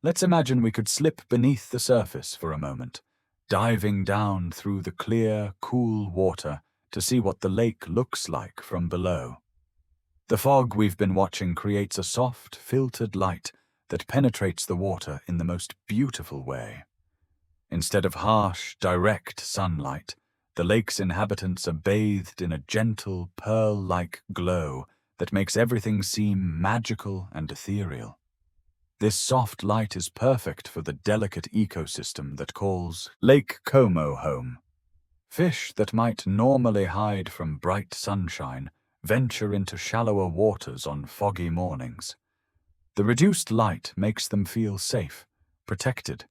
Let's imagine we could slip beneath the surface for a moment, diving down through the clear, cool water to see what the lake looks like from below. The fog we've been watching creates a soft, filtered light that penetrates the water in the most beautiful way. Instead of harsh, direct sunlight, the lake's inhabitants are bathed in a gentle, pearl-like glow that makes everything seem magical and ethereal. This soft light is perfect for the delicate ecosystem that calls Lake Como home. Fish that might normally hide from bright sunshine venture into shallower waters on foggy mornings. The reduced light makes them feel safe, protected,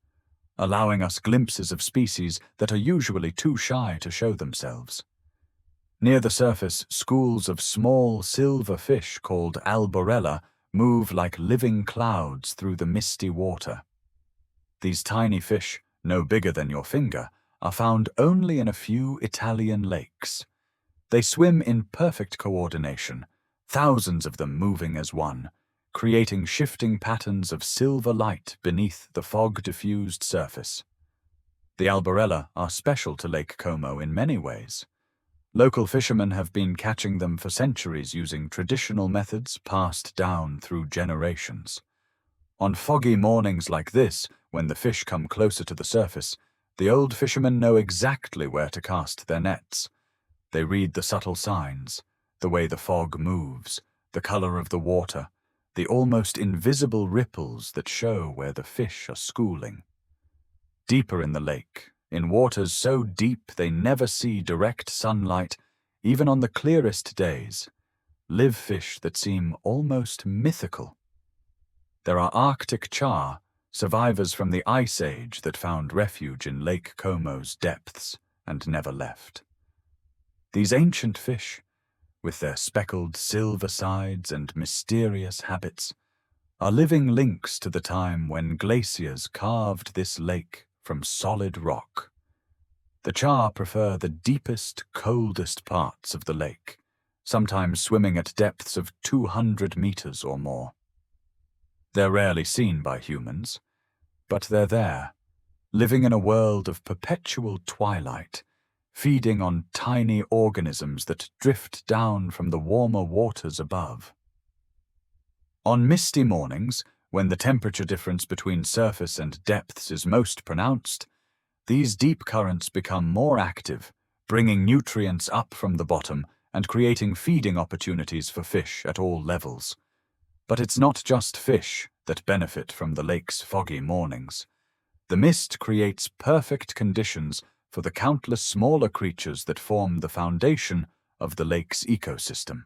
allowing us glimpses of species that are usually too shy to show themselves. Near the surface, schools of small silver fish called alborella move like living clouds through the misty water. These tiny fish, no bigger than your finger, are found only in a few Italian lakes. They swim in perfect coordination, thousands of them moving as one, creating shifting patterns of silver light beneath the fog-diffused surface. The alborella are special to Lake Como in many ways. Local fishermen have been catching them for centuries using traditional methods passed down through generations. On foggy mornings like this, when the fish come closer to the surface, the old fishermen know exactly where to cast their nets. They read the subtle signs, the way the fog moves, the color of the water, the almost invisible ripples that show where the fish are schooling. Deeper in the lake, in waters so deep they never see direct sunlight, even on the clearest days, live fish that seem almost mythical. There are Arctic char, survivors from the Ice Age that found refuge in Lake Como's depths and never left. These ancient fish, with their speckled silver sides and mysterious habits, are living links to the time when glaciers carved this lake from solid rock. The char prefer the deepest, coldest parts of the lake, sometimes swimming at depths of 200 meters or more. They're rarely seen by humans, but they're there, living in a world of perpetual twilight, feeding on tiny organisms that drift down from the warmer waters above. On misty mornings, when the temperature difference between surface and depths is most pronounced, these deep currents become more active, bringing nutrients up from the bottom and creating feeding opportunities for fish at all levels. But it's not just fish that benefit from the lake's foggy mornings. The mist creates perfect conditions for the countless smaller creatures that form the foundation of the lake's ecosystem.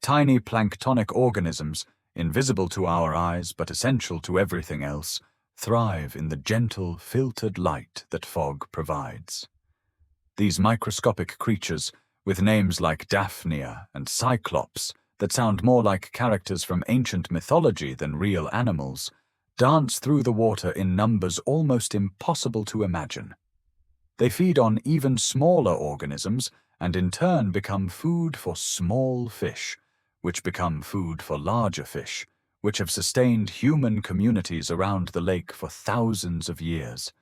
Tiny planktonic organisms, invisible to our eyes but essential to everything else, thrive in the gentle, filtered light that fog provides. These microscopic creatures, with names like Daphnia and Cyclops that sound more like characters from ancient mythology than real animals, dance through the water in numbers almost impossible to imagine. They feed on even smaller organisms and in turn become food for small fish, which become food for larger fish, which have sustained human communities around the lake for thousands of years.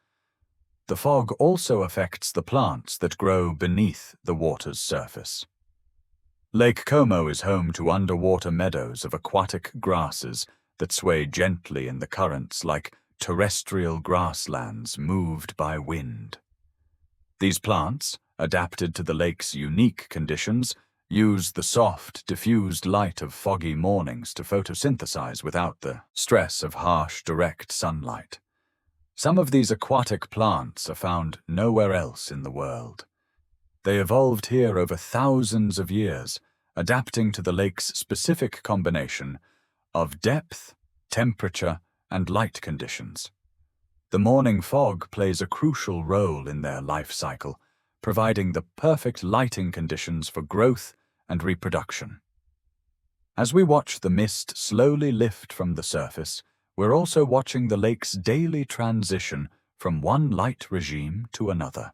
The fog also affects the plants that grow beneath the water's surface. Lake Como is home to underwater meadows of aquatic grasses that sway gently in the currents like terrestrial grasslands moved by wind. These plants, adapted to the lake's unique conditions, use the soft, diffused light of foggy mornings to photosynthesize without the stress of harsh, direct sunlight. Some of these aquatic plants are found nowhere else in the world. They evolved here over thousands of years, adapting to the lake's specific combination of depth, temperature, and light conditions. The morning fog plays a crucial role in their life cycle, providing the perfect lighting conditions for growth and reproduction. As we watch the mist slowly lift from the surface, we're also watching the lake's daily transition from one light regime to another.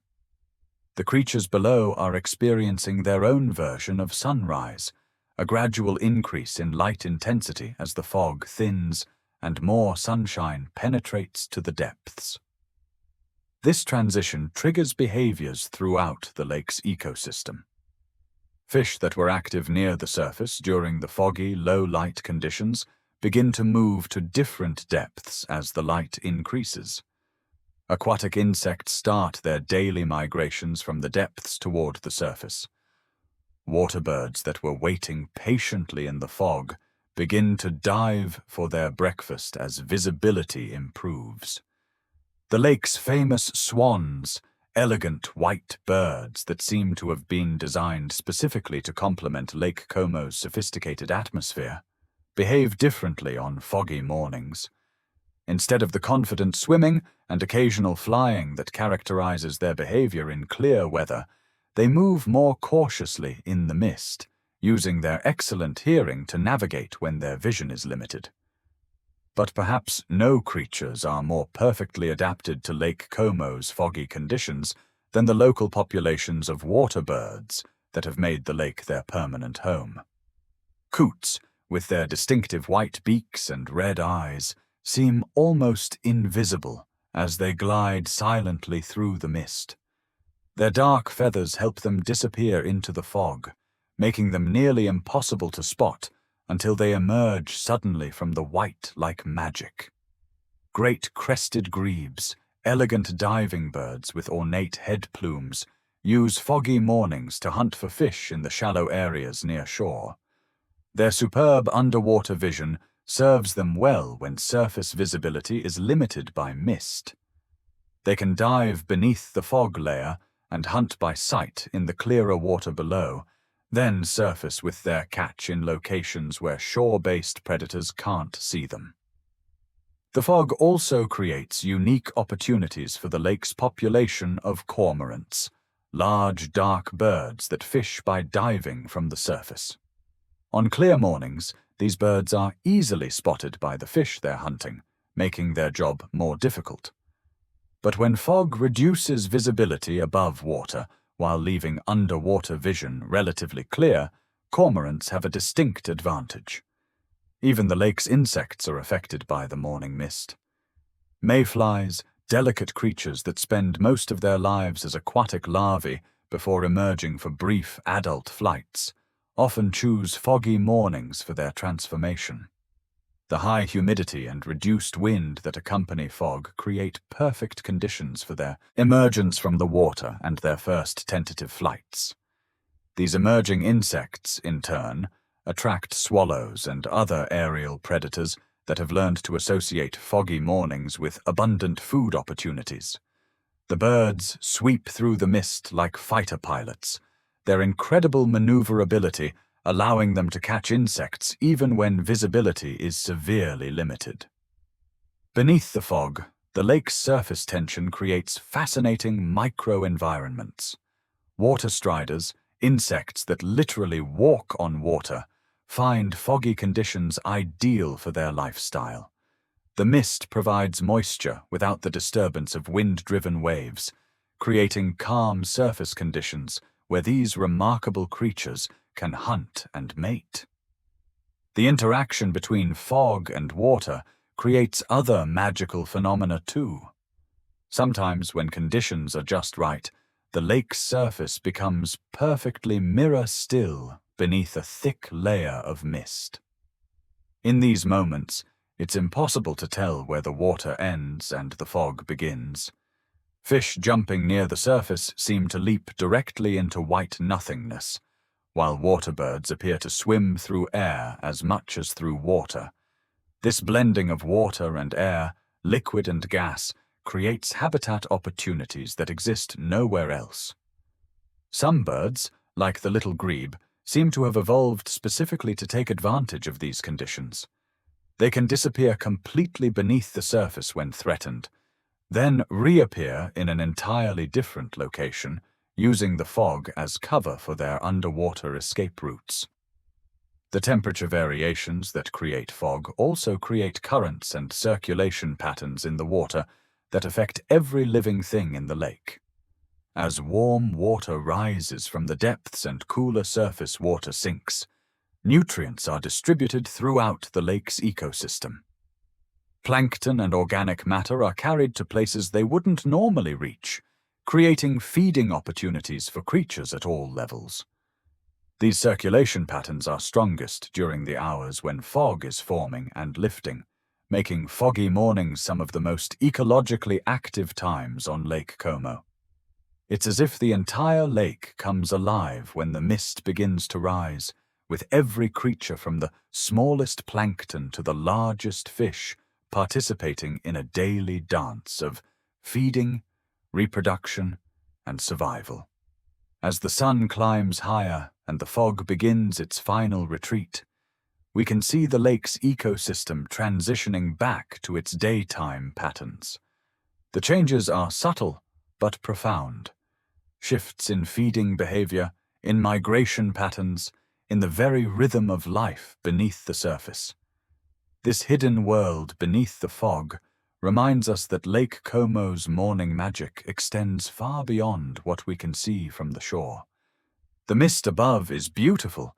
The creatures below are experiencing their own version of sunrise, a gradual increase in light intensity as the fog thins and more sunshine penetrates to the depths. This transition triggers behaviors throughout the lake's ecosystem. Fish that were active near the surface during the foggy, low-light conditions begin to move to different depths as the light increases. Aquatic insects start their daily migrations from the depths toward the surface. Water birds that were waiting patiently in the fog begin to dive for their breakfast as visibility improves. The lake's famous swans, elegant white birds that seem to have been designed specifically to complement Lake Como's sophisticated atmosphere, behave differently on foggy mornings. Instead of the confident swimming and occasional flying that characterizes their behavior in clear weather, they move more cautiously in the mist, using their excellent hearing to navigate when their vision is limited. But perhaps no creatures are more perfectly adapted to Lake Como's foggy conditions than the local populations of water birds that have made the lake their permanent home. Coots, with their distinctive white beaks and red eyes, seem almost invisible as they glide silently through the mist. Their dark feathers help them disappear into the fog, making them nearly impossible to spot until they emerge suddenly from the white like magic. Great crested grebes, elegant diving birds with ornate head plumes, use foggy mornings to hunt for fish in the shallow areas near shore. Their superb underwater vision serves them well when surface visibility is limited by mist. They can dive beneath the fog layer and hunt by sight in the clearer water below, then surface with their catch in locations where shore-based predators can't see them. The fog also creates unique opportunities for the lake's population of cormorants, large dark birds that fish by diving from the surface. On clear mornings, these birds are easily spotted by the fish they're hunting, making their job more difficult. But when fog reduces visibility above water while leaving underwater vision relatively clear, cormorants have a distinct advantage. Even the lake's insects are affected by the morning mist. Mayflies, delicate creatures that spend most of their lives as aquatic larvae before emerging for brief adult flights, often choose foggy mornings for their transformation. The high humidity and reduced wind that accompany fog create perfect conditions for their emergence from the water and their first tentative flights. These emerging insects, in turn, attract swallows and other aerial predators that have learned to associate foggy mornings with abundant food opportunities. The birds sweep through the mist like fighter pilots, their incredible maneuverability allowing them to catch insects even when visibility is severely limited. Beneath the fog, the lake's surface tension creates fascinating microenvironments. Water striders, insects that literally walk on water, find foggy conditions ideal for their lifestyle. The mist provides moisture without the disturbance of wind-driven waves, creating calm surface conditions where these remarkable creatures can hunt and mate. The interaction between fog and water creates other magical phenomena too. Sometimes when conditions are just right, the lake's surface becomes perfectly mirror-still beneath a thick layer of mist. In these moments, it's impossible to tell where the water ends and the fog begins. Fish jumping near the surface seem to leap directly into white nothingness, while water birds appear to swim through air as much as through water. This blending of water and air, liquid and gas, creates habitat opportunities that exist nowhere else. Some birds, like the little grebe, seem to have evolved specifically to take advantage of these conditions. They can disappear completely beneath the surface when threatened, then reappear in an entirely different location, using the fog as cover for their underwater escape routes. The temperature variations that create fog also create currents and circulation patterns in the water that affect every living thing in the lake. As warm water rises from the depths and cooler surface water sinks, nutrients are distributed throughout the lake's ecosystem. Plankton and organic matter are carried to places they wouldn't normally reach, creating feeding opportunities for creatures at all levels. These circulation patterns are strongest during the hours when fog is forming and lifting, making foggy mornings some of the most ecologically active times on Lake Como. It's as if the entire lake comes alive when the mist begins to rise, with every creature from the smallest plankton to the largest fish participating in a daily dance of feeding, reproduction, and survival. As the sun climbs higher and the fog begins its final retreat, we can see the lake's ecosystem transitioning back to its daytime patterns. The changes are subtle but profound. Shifts in feeding behavior, in migration patterns, in the very rhythm of life beneath the surface. This hidden world beneath the fog reminds us that Lake Como's morning magic extends far beyond what we can see from the shore. The mist above is beautiful,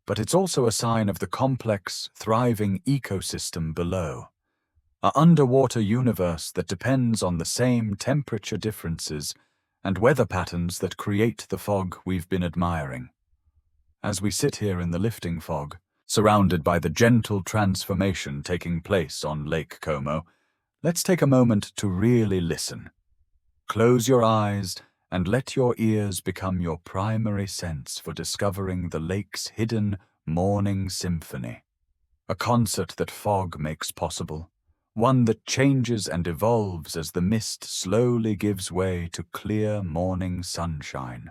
but it's also a sign of the complex, thriving ecosystem below. An underwater universe that depends on the same temperature differences and weather patterns that create the fog we've been admiring. As we sit here in the lifting fog, surrounded by the gentle transformation taking place on Lake Como, let's take a moment to really listen. Close your eyes and let your ears become your primary sense for discovering the lake's hidden morning symphony. A concert that fog makes possible, one that changes and evolves as the mist slowly gives way to clear morning sunshine.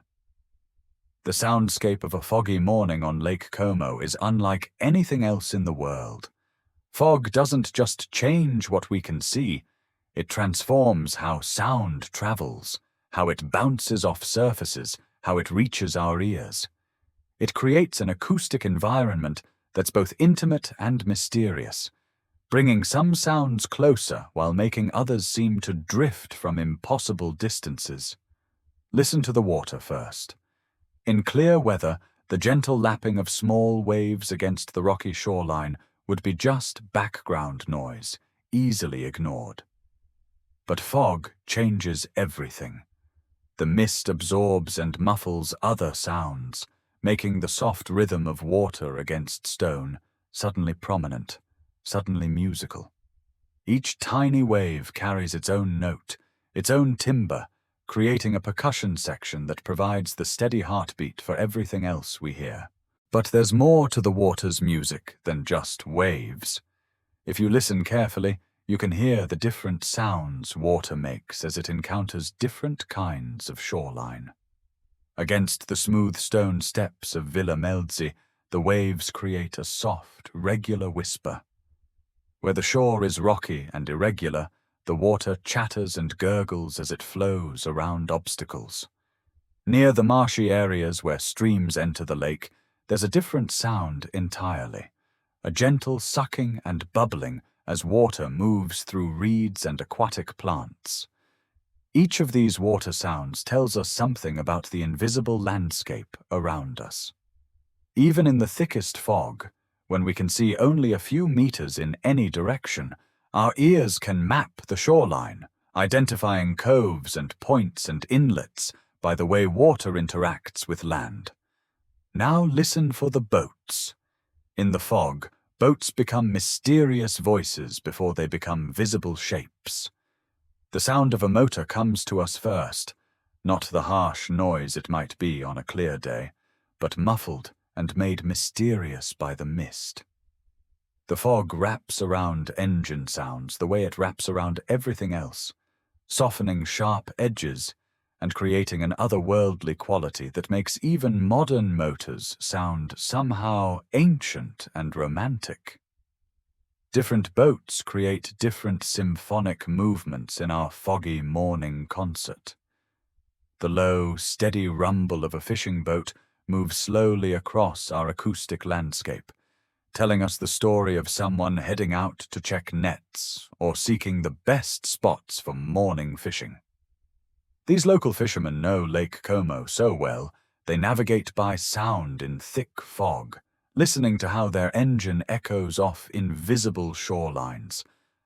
The soundscape of a foggy morning on Lake Como is unlike anything else in the world. Fog doesn't just change what we can see, it transforms how sound travels, how it bounces off surfaces, how it reaches our ears. It creates an acoustic environment that's both intimate and mysterious, bringing some sounds closer while making others seem to drift from impossible distances. Listen to the water first. In clear weather, the gentle lapping of small waves against the rocky shoreline would be just background noise, easily ignored. But fog changes everything. The mist absorbs and muffles other sounds, making the soft rhythm of water against stone suddenly prominent, suddenly musical. Each tiny wave carries its own note, its own timbre, creating a percussion section that provides the steady heartbeat for everything else we hear. But there's more to the water's music than just waves. If you listen carefully, you can hear the different sounds water makes as it encounters different kinds of shoreline. Against the smooth stone steps of Villa Melzi, the waves create a soft, regular whisper. Where the shore is rocky and irregular, the water chatters and gurgles as it flows around obstacles. Near the marshy areas where streams enter the lake, there's a different sound entirely, a gentle sucking and bubbling as water moves through reeds and aquatic plants. Each of these water sounds tells us something about the invisible landscape around us. Even in the thickest fog, when we can see only a few meters in any direction, our ears can map the shoreline, identifying coves and points and inlets by the way water interacts with land. Now listen for the boats. In the fog, boats become mysterious voices before they become visible shapes. The sound of a motor comes to us first, not the harsh noise it might be on a clear day, but muffled and made mysterious by the mist. The fog wraps around engine sounds the way it wraps around everything else, softening sharp edges and creating an otherworldly quality that makes even modern motors sound somehow ancient and romantic. Different boats create different symphonic movements in our foggy morning concert. The low, steady rumble of a fishing boat moves slowly across our acoustic landscape, telling us the story of someone heading out to check nets or seeking the best spots for morning fishing. These local fishermen know Lake Como so well, they navigate by sound in thick fog, listening to how their engine echoes off invisible shorelines,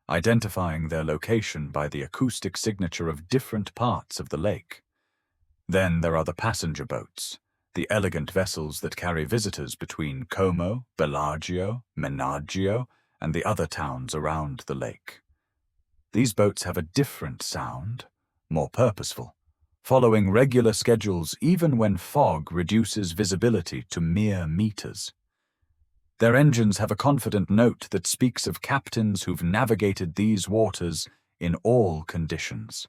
identifying their location by the acoustic signature of different parts of the lake. Then there are the passenger boats, the elegant vessels that carry visitors between Como, Bellagio, Menaggio, and the other towns around the lake. These boats have a different sound, more purposeful, following regular schedules even when fog reduces visibility to mere meters. Their engines have a confident note that speaks of captains who've navigated these waters in all conditions,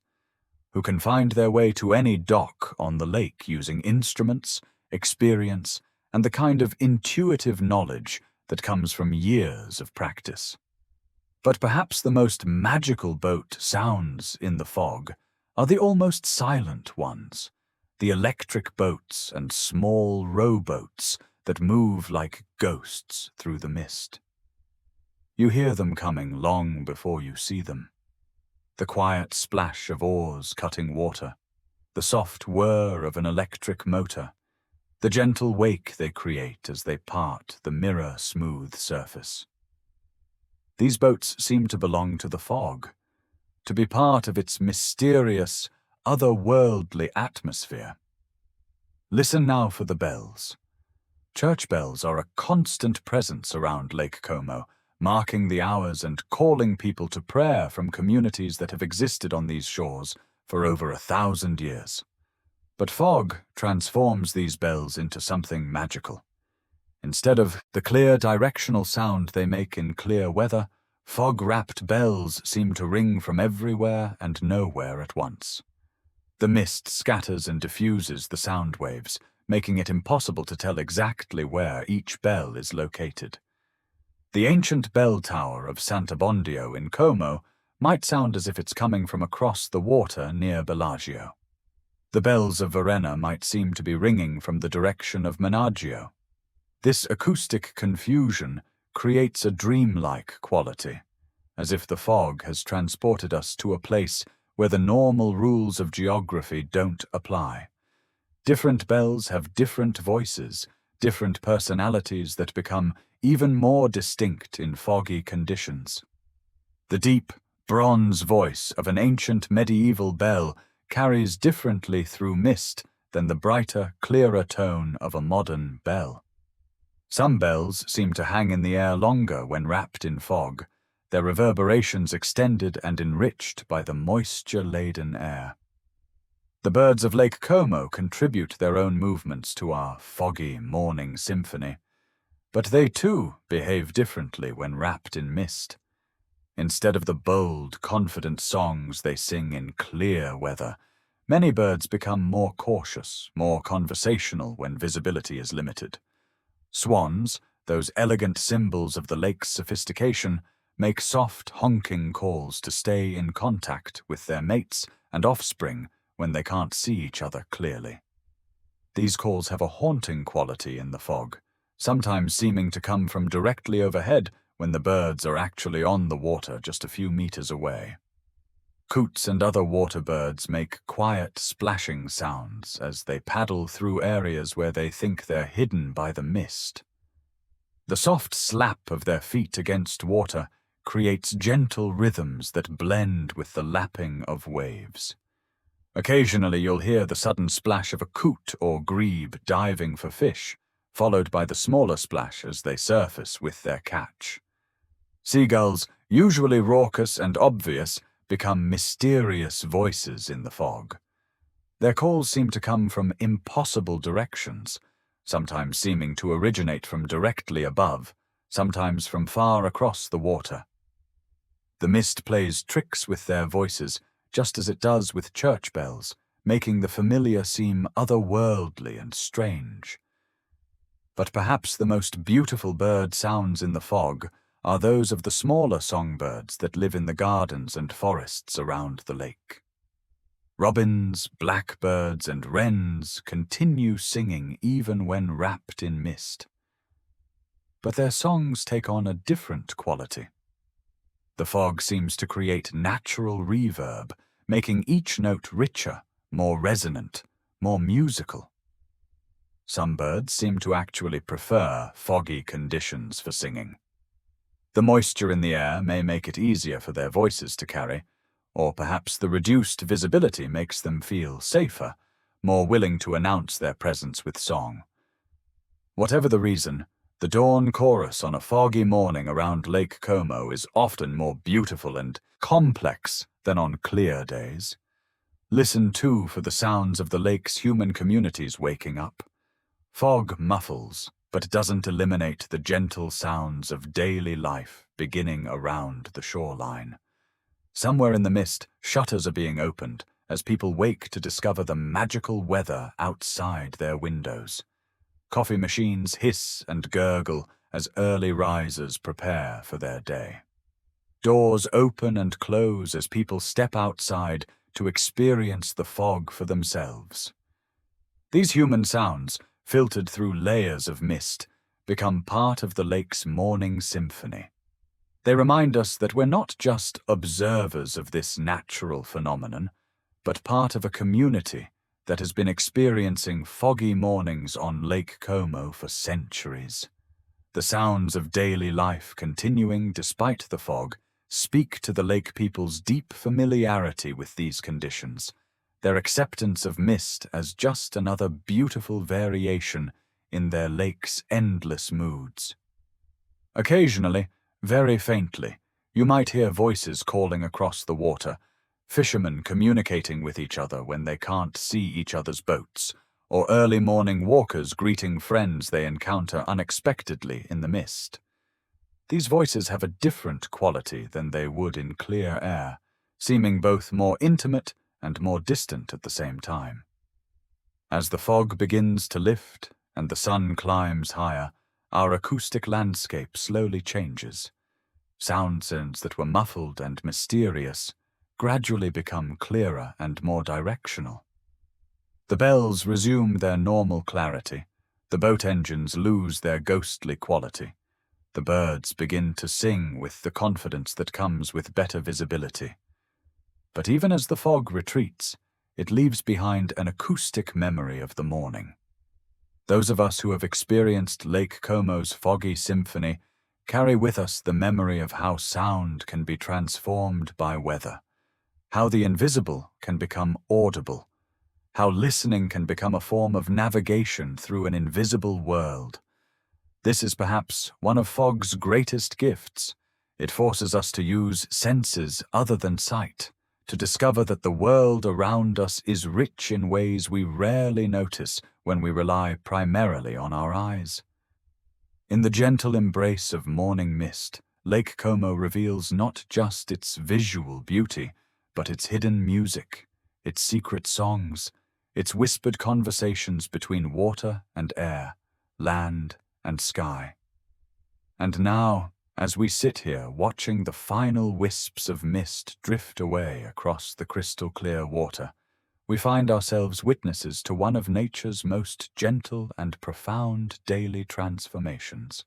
who can find their way to any dock on the lake using instruments, experience, and the kind of intuitive knowledge that comes from years of practice. But perhaps the most magical boat sounds in the fog are the almost silent ones, the electric boats and small rowboats that move like ghosts through the mist. You hear them coming long before you see them. The quiet splash of oars cutting water, the soft whir of an electric motor, the gentle wake they create as they part the mirror-smooth surface. These boats seem to belong to the fog, to be part of its mysterious, otherworldly atmosphere. Listen now for the bells. Church bells are a constant presence around Lake Como, marking the hours and calling people to prayer from communities that have existed on these shores for over 1,000 years. But fog transforms these bells into something magical. Instead of the clear directional sound they make in clear weather, fog-wrapped bells seem to ring from everywhere and nowhere at once. The mist scatters and diffuses the sound waves, making it impossible to tell exactly where each bell is located. The ancient bell tower of Santa Bondio in Como might sound as if it's coming from across the water near Bellagio. The bells of Varenna might seem to be ringing from the direction of Menaggio. This acoustic confusion creates a dreamlike quality, as if the fog has transported us to a place where the normal rules of geography don't apply. Different bells have different voices, different personalities that become even more distinct in foggy conditions. The deep, bronze voice of an ancient medieval bell carries differently through mist than the brighter, clearer tone of a modern bell. Some bells seem to hang in the air longer when wrapped in fog, their reverberations extended and enriched by the moisture-laden air. The birds of Lake Como contribute their own movements to our foggy morning symphony, but they too behave differently when wrapped in mist. Instead of the bold, confident songs they sing in clear weather, many birds become more cautious, more conversational when visibility is limited. Swans, those elegant symbols of the lake's sophistication, make soft, honking calls to stay in contact with their mates and offspring when they can't see each other clearly. These calls have a haunting quality in the fog, sometimes seeming to come from directly overhead when the birds are actually on the water just a few meters away. Coots and other water birds make quiet, splashing sounds as they paddle through areas where they think they're hidden by the mist. The soft slap of their feet against water creates gentle rhythms that blend with the lapping of waves. Occasionally you'll hear the sudden splash of a coot or grebe diving for fish, followed by the smaller splash as they surface with their catch. Seagulls, usually raucous and obvious, become mysterious voices in the fog. Their calls seem to come from impossible directions, sometimes seeming to originate from directly above, sometimes from far across the water. The mist plays tricks with their voices, just as it does with church bells, making the familiar seem otherworldly and strange. But perhaps the most beautiful bird sounds in the fog are those of the smaller songbirds that live in the gardens and forests around the lake. Robins, blackbirds, and wrens continue singing even when wrapped in mist. But their songs take on a different quality. The fog seems to create natural reverb, making each note richer, more resonant, more musical. Some birds seem to actually prefer foggy conditions for singing. The moisture in the air may make it easier for their voices to carry, or perhaps the reduced visibility makes them feel safer, more willing to announce their presence with song. Whatever the reason, the dawn chorus on a foggy morning around Lake Como is often more beautiful and complex than on clear days. Listen, too, for the sounds of the lake's human communities waking up. Fog muffles, but doesn't eliminate the gentle sounds of daily life beginning around the shoreline. Somewhere in the mist, shutters are being opened as people wake to discover the magical weather outside their windows. Coffee machines hiss and gurgle as early risers prepare for their day. Doors open and close as people step outside to experience the fog for themselves. These human sounds, filtered through layers of mist, become part of the lake's morning symphony. They remind us that we're not just observers of this natural phenomenon, but part of a community that has been experiencing foggy mornings on Lake Como for centuries. The sounds of daily life continuing despite the fog speak to the lake people's deep familiarity with these conditions, their acceptance of mist as just another beautiful variation in their lake's endless moods. Occasionally, very faintly, you might hear voices calling across the water, fishermen communicating with each other when they can't see each other's boats, or early morning walkers greeting friends they encounter unexpectedly in the mist. These voices have a different quality than they would in clear air, seeming both more intimate and more distant at the same time. As the fog begins to lift and the sun climbs higher, our acoustic landscape slowly changes. Sounds that were muffled and mysterious gradually become clearer and more directional. The bells resume their normal clarity, the boat engines lose their ghostly quality, the birds begin to sing with the confidence that comes with better visibility. But even as the fog retreats, it leaves behind an acoustic memory of the morning. Those of us who have experienced Lake Como's foggy symphony carry with us the memory of how sound can be transformed by weather, how the invisible can become audible, how listening can become a form of navigation through an invisible world. This is perhaps one of fog's greatest gifts. It forces us to use senses other than sight, to discover that the world around us is rich in ways we rarely notice when we rely primarily on our eyes. In the gentle embrace of morning mist, Lake Como reveals not just its visual beauty, but its hidden music, its secret songs, its whispered conversations between water and air, land and sky. And now, as we sit here watching the final wisps of mist drift away across the crystal-clear water, we find ourselves witnesses to one of nature's most gentle and profound daily transformations.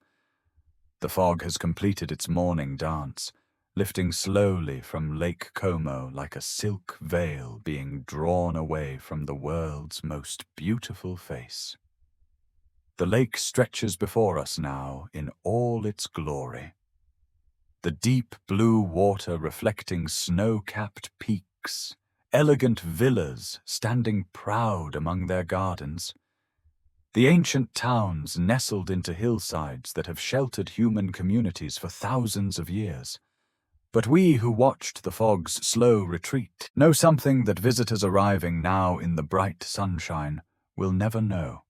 The fog has completed its morning dance, lifting slowly from Lake Como like a silk veil being drawn away from the world's most beautiful face. The lake stretches before us now in all its glory. The deep blue water reflecting snow-capped peaks, elegant villas standing proud among their gardens, the ancient towns nestled into hillsides that have sheltered human communities for thousands of years. But we who watched the fog's slow retreat know something that visitors arriving now in the bright sunshine will never know.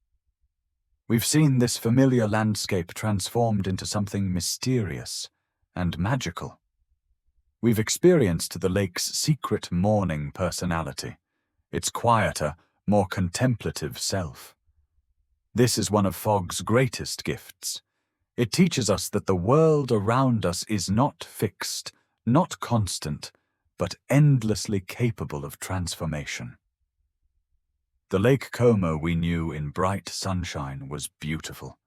We've seen this familiar landscape transformed into something mysterious and magical. We've experienced the lake's secret morning personality, its quieter, more contemplative self. This is one of fog's greatest gifts. It teaches us that the world around us is not fixed, not constant, but endlessly capable of transformation. The Lake Como we knew in bright sunshine was beautiful.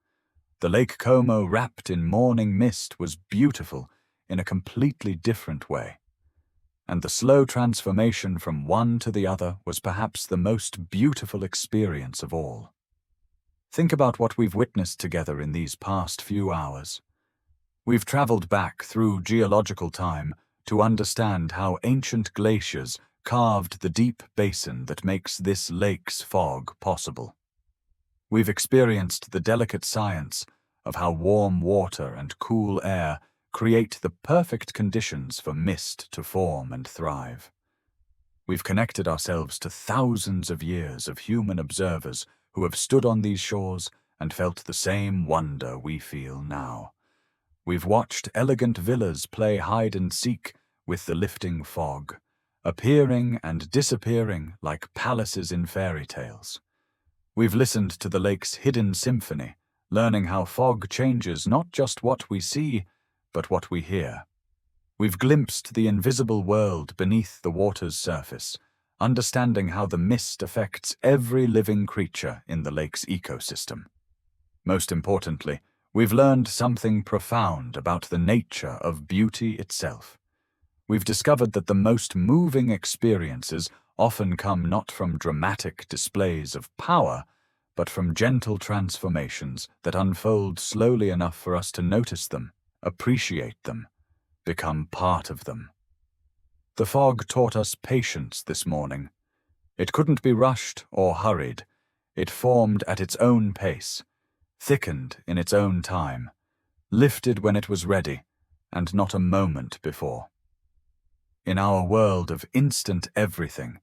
The Lake Como wrapped in morning mist was beautiful in a completely different way. And the slow transformation from one to the other was perhaps the most beautiful experience of all. Think about what we've witnessed together in these past few hours. We've traveled back through geological time to understand how ancient glaciers carved the deep basin that makes this lake's fog possible. We've experienced the delicate science of how warm water and cool air create the perfect conditions for mist to form and thrive. We've connected ourselves to thousands of years of human observers who have stood on these shores and felt the same wonder we feel now. We've watched elegant villas play hide and seek with the lifting fog, appearing and disappearing like palaces in fairy tales. We've listened to the lake's hidden symphony, learning how fog changes not just what we see, but what we hear. We've glimpsed the invisible world beneath the water's surface, understanding how the mist affects every living creature in the lake's ecosystem. Most importantly, we've learned something profound about the nature of beauty itself. We've discovered that the most moving experiences often come not from dramatic displays of power, but from gentle transformations that unfold slowly enough for us to notice them, appreciate them, become part of them. The fog taught us patience this morning. It couldn't be rushed or hurried. It formed at its own pace, thickened in its own time, lifted when it was ready, and not a moment before. In our world of instant everything,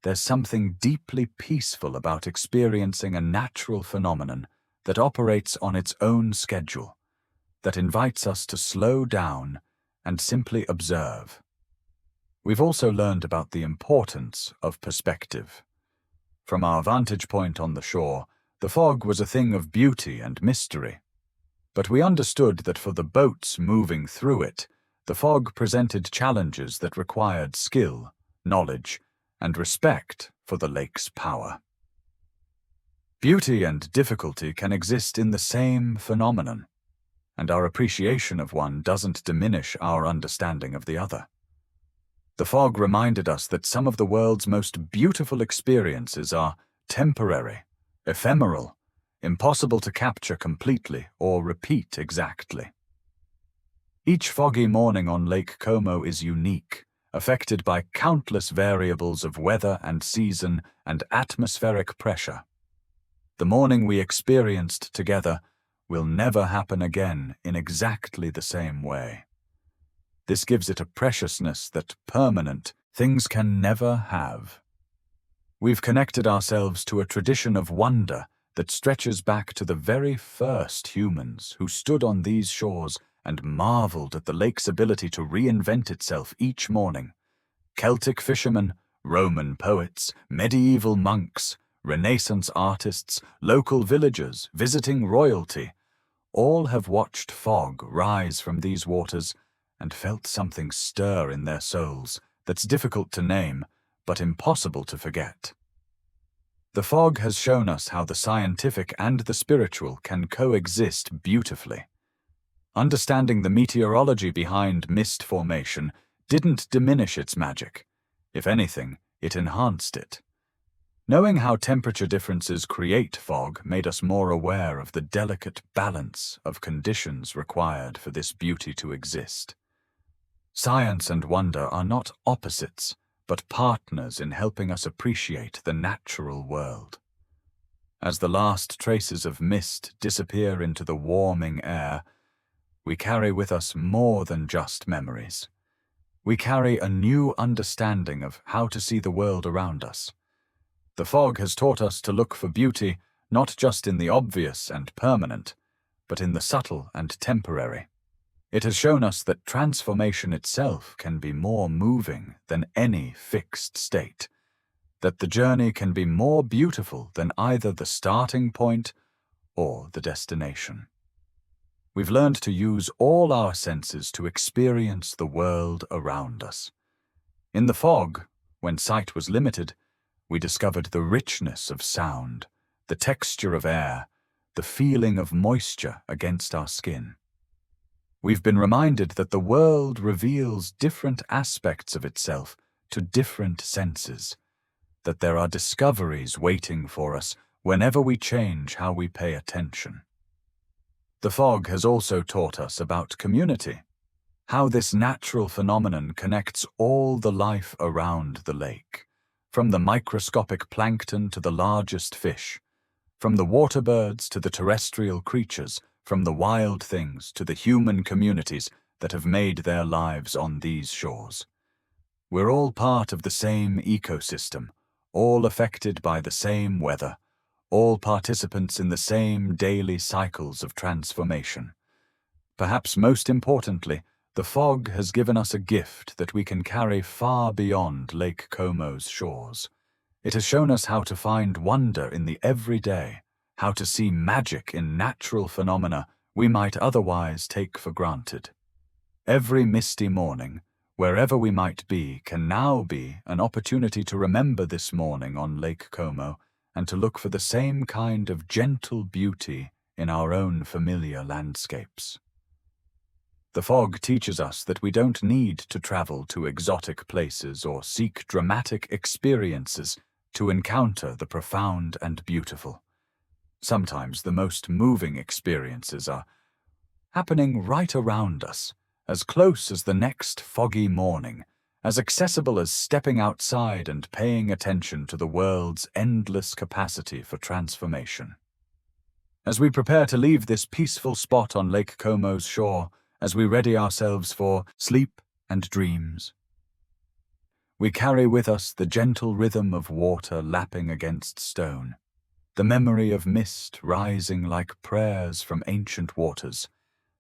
there's something deeply peaceful about experiencing a natural phenomenon that operates on its own schedule, that invites us to slow down and simply observe. We've also learned about the importance of perspective. From our vantage point on the shore, the fog was a thing of beauty and mystery. But we understood that for the boats moving through it, the fog presented challenges that required skill, knowledge, and respect for the lake's power. Beauty and difficulty can exist in the same phenomenon, and our appreciation of one doesn't diminish our understanding of the other. The fog reminded us that some of the world's most beautiful experiences are temporary, ephemeral, impossible to capture completely or repeat exactly. Each foggy morning on Lake Como is unique, affected by countless variables of weather and season and atmospheric pressure. The morning we experienced together will never happen again in exactly the same way. This gives it a preciousness that permanent things can never have. We've connected ourselves to a tradition of wonder that stretches back to the very first humans who stood on these shores and marveled at the lake's ability to reinvent itself each morning. Celtic fishermen, Roman poets, medieval monks, Renaissance artists, local villagers, visiting royalty, all have watched fog rise from these waters and felt something stir in their souls that's difficult to name, but impossible to forget. The fog has shown us how the scientific and the spiritual can coexist beautifully. Understanding the meteorology behind mist formation didn't diminish its magic. If anything, it enhanced it. Knowing how temperature differences create fog made us more aware of the delicate balance of conditions required for this beauty to exist. Science and wonder are not opposites, but partners in helping us appreciate the natural world. As the last traces of mist disappear into the warming air, we carry with us more than just memories. We carry a new understanding of how to see the world around us. The fog has taught us to look for beauty not just in the obvious and permanent, but in the subtle and temporary. It has shown us that transformation itself can be more moving than any fixed state, that the journey can be more beautiful than either the starting point or the destination. We've learned to use all our senses to experience the world around us. In the fog, when sight was limited, we discovered the richness of sound, the texture of air, the feeling of moisture against our skin. We've been reminded that the world reveals different aspects of itself to different senses, that there are discoveries waiting for us whenever we change how we pay attention. The fog has also taught us about community. how this natural phenomenon connects all the life around the lake, from the microscopic plankton to the largest fish, from the water birds to the terrestrial creatures, from the wild things to the human communities that have made their lives on these shores. We're all part of the same ecosystem, all affected by the same weather, all participants in the same daily cycles of transformation. Perhaps most importantly, the fog has given us a gift that we can carry far beyond Lake Como's shores. It has shown us how to find wonder in the everyday, how to see magic in natural phenomena we might otherwise take for granted. Every misty morning, wherever we might be, can now be an opportunity to remember this morning on Lake Como and to look for the same kind of gentle beauty in our own familiar landscapes. The fog teaches us that we don't need to travel to exotic places or seek dramatic experiences to encounter the profound and beautiful. Sometimes the most moving experiences are happening right around us, as close as the next foggy morning, as accessible as stepping outside and paying attention to the world's endless capacity for transformation. As we prepare to leave this peaceful spot on Lake Como's shore, as we ready ourselves for sleep and dreams, we carry with us the gentle rhythm of water lapping against stone, the memory of mist rising like prayers from ancient waters,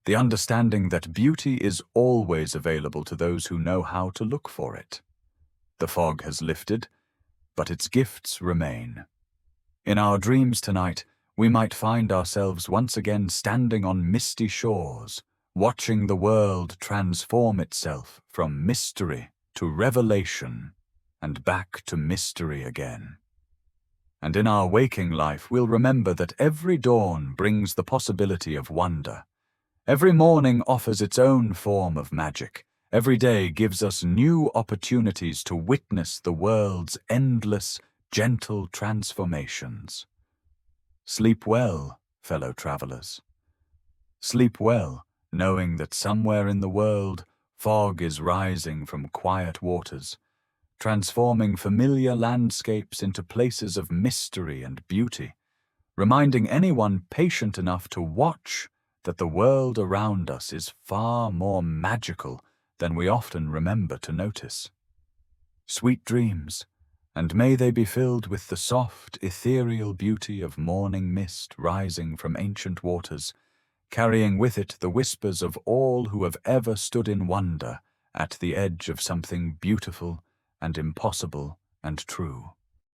the understanding that beauty is always available to those who know how to look for it. The fog has lifted, but its gifts remain. In our dreams tonight, we might find ourselves once again standing on misty shores, watching the world transform itself from mystery to revelation and back to mystery again. And in our waking life, we'll remember that every dawn brings the possibility of wonder. Every morning offers its own form of magic. Every day gives us new opportunities to witness the world's endless, gentle transformations. Sleep well, fellow travelers. Sleep well, knowing that somewhere in the world, fog is rising from quiet waters, transforming familiar landscapes into places of mystery and beauty, reminding anyone patient enough to watch that the world around us is far more magical than we often remember to notice. Sweet dreams, and may they be filled with the soft, ethereal beauty of morning mist rising from ancient waters, carrying with it the whispers of all who have ever stood in wonder at the edge of something beautiful and impossible and true.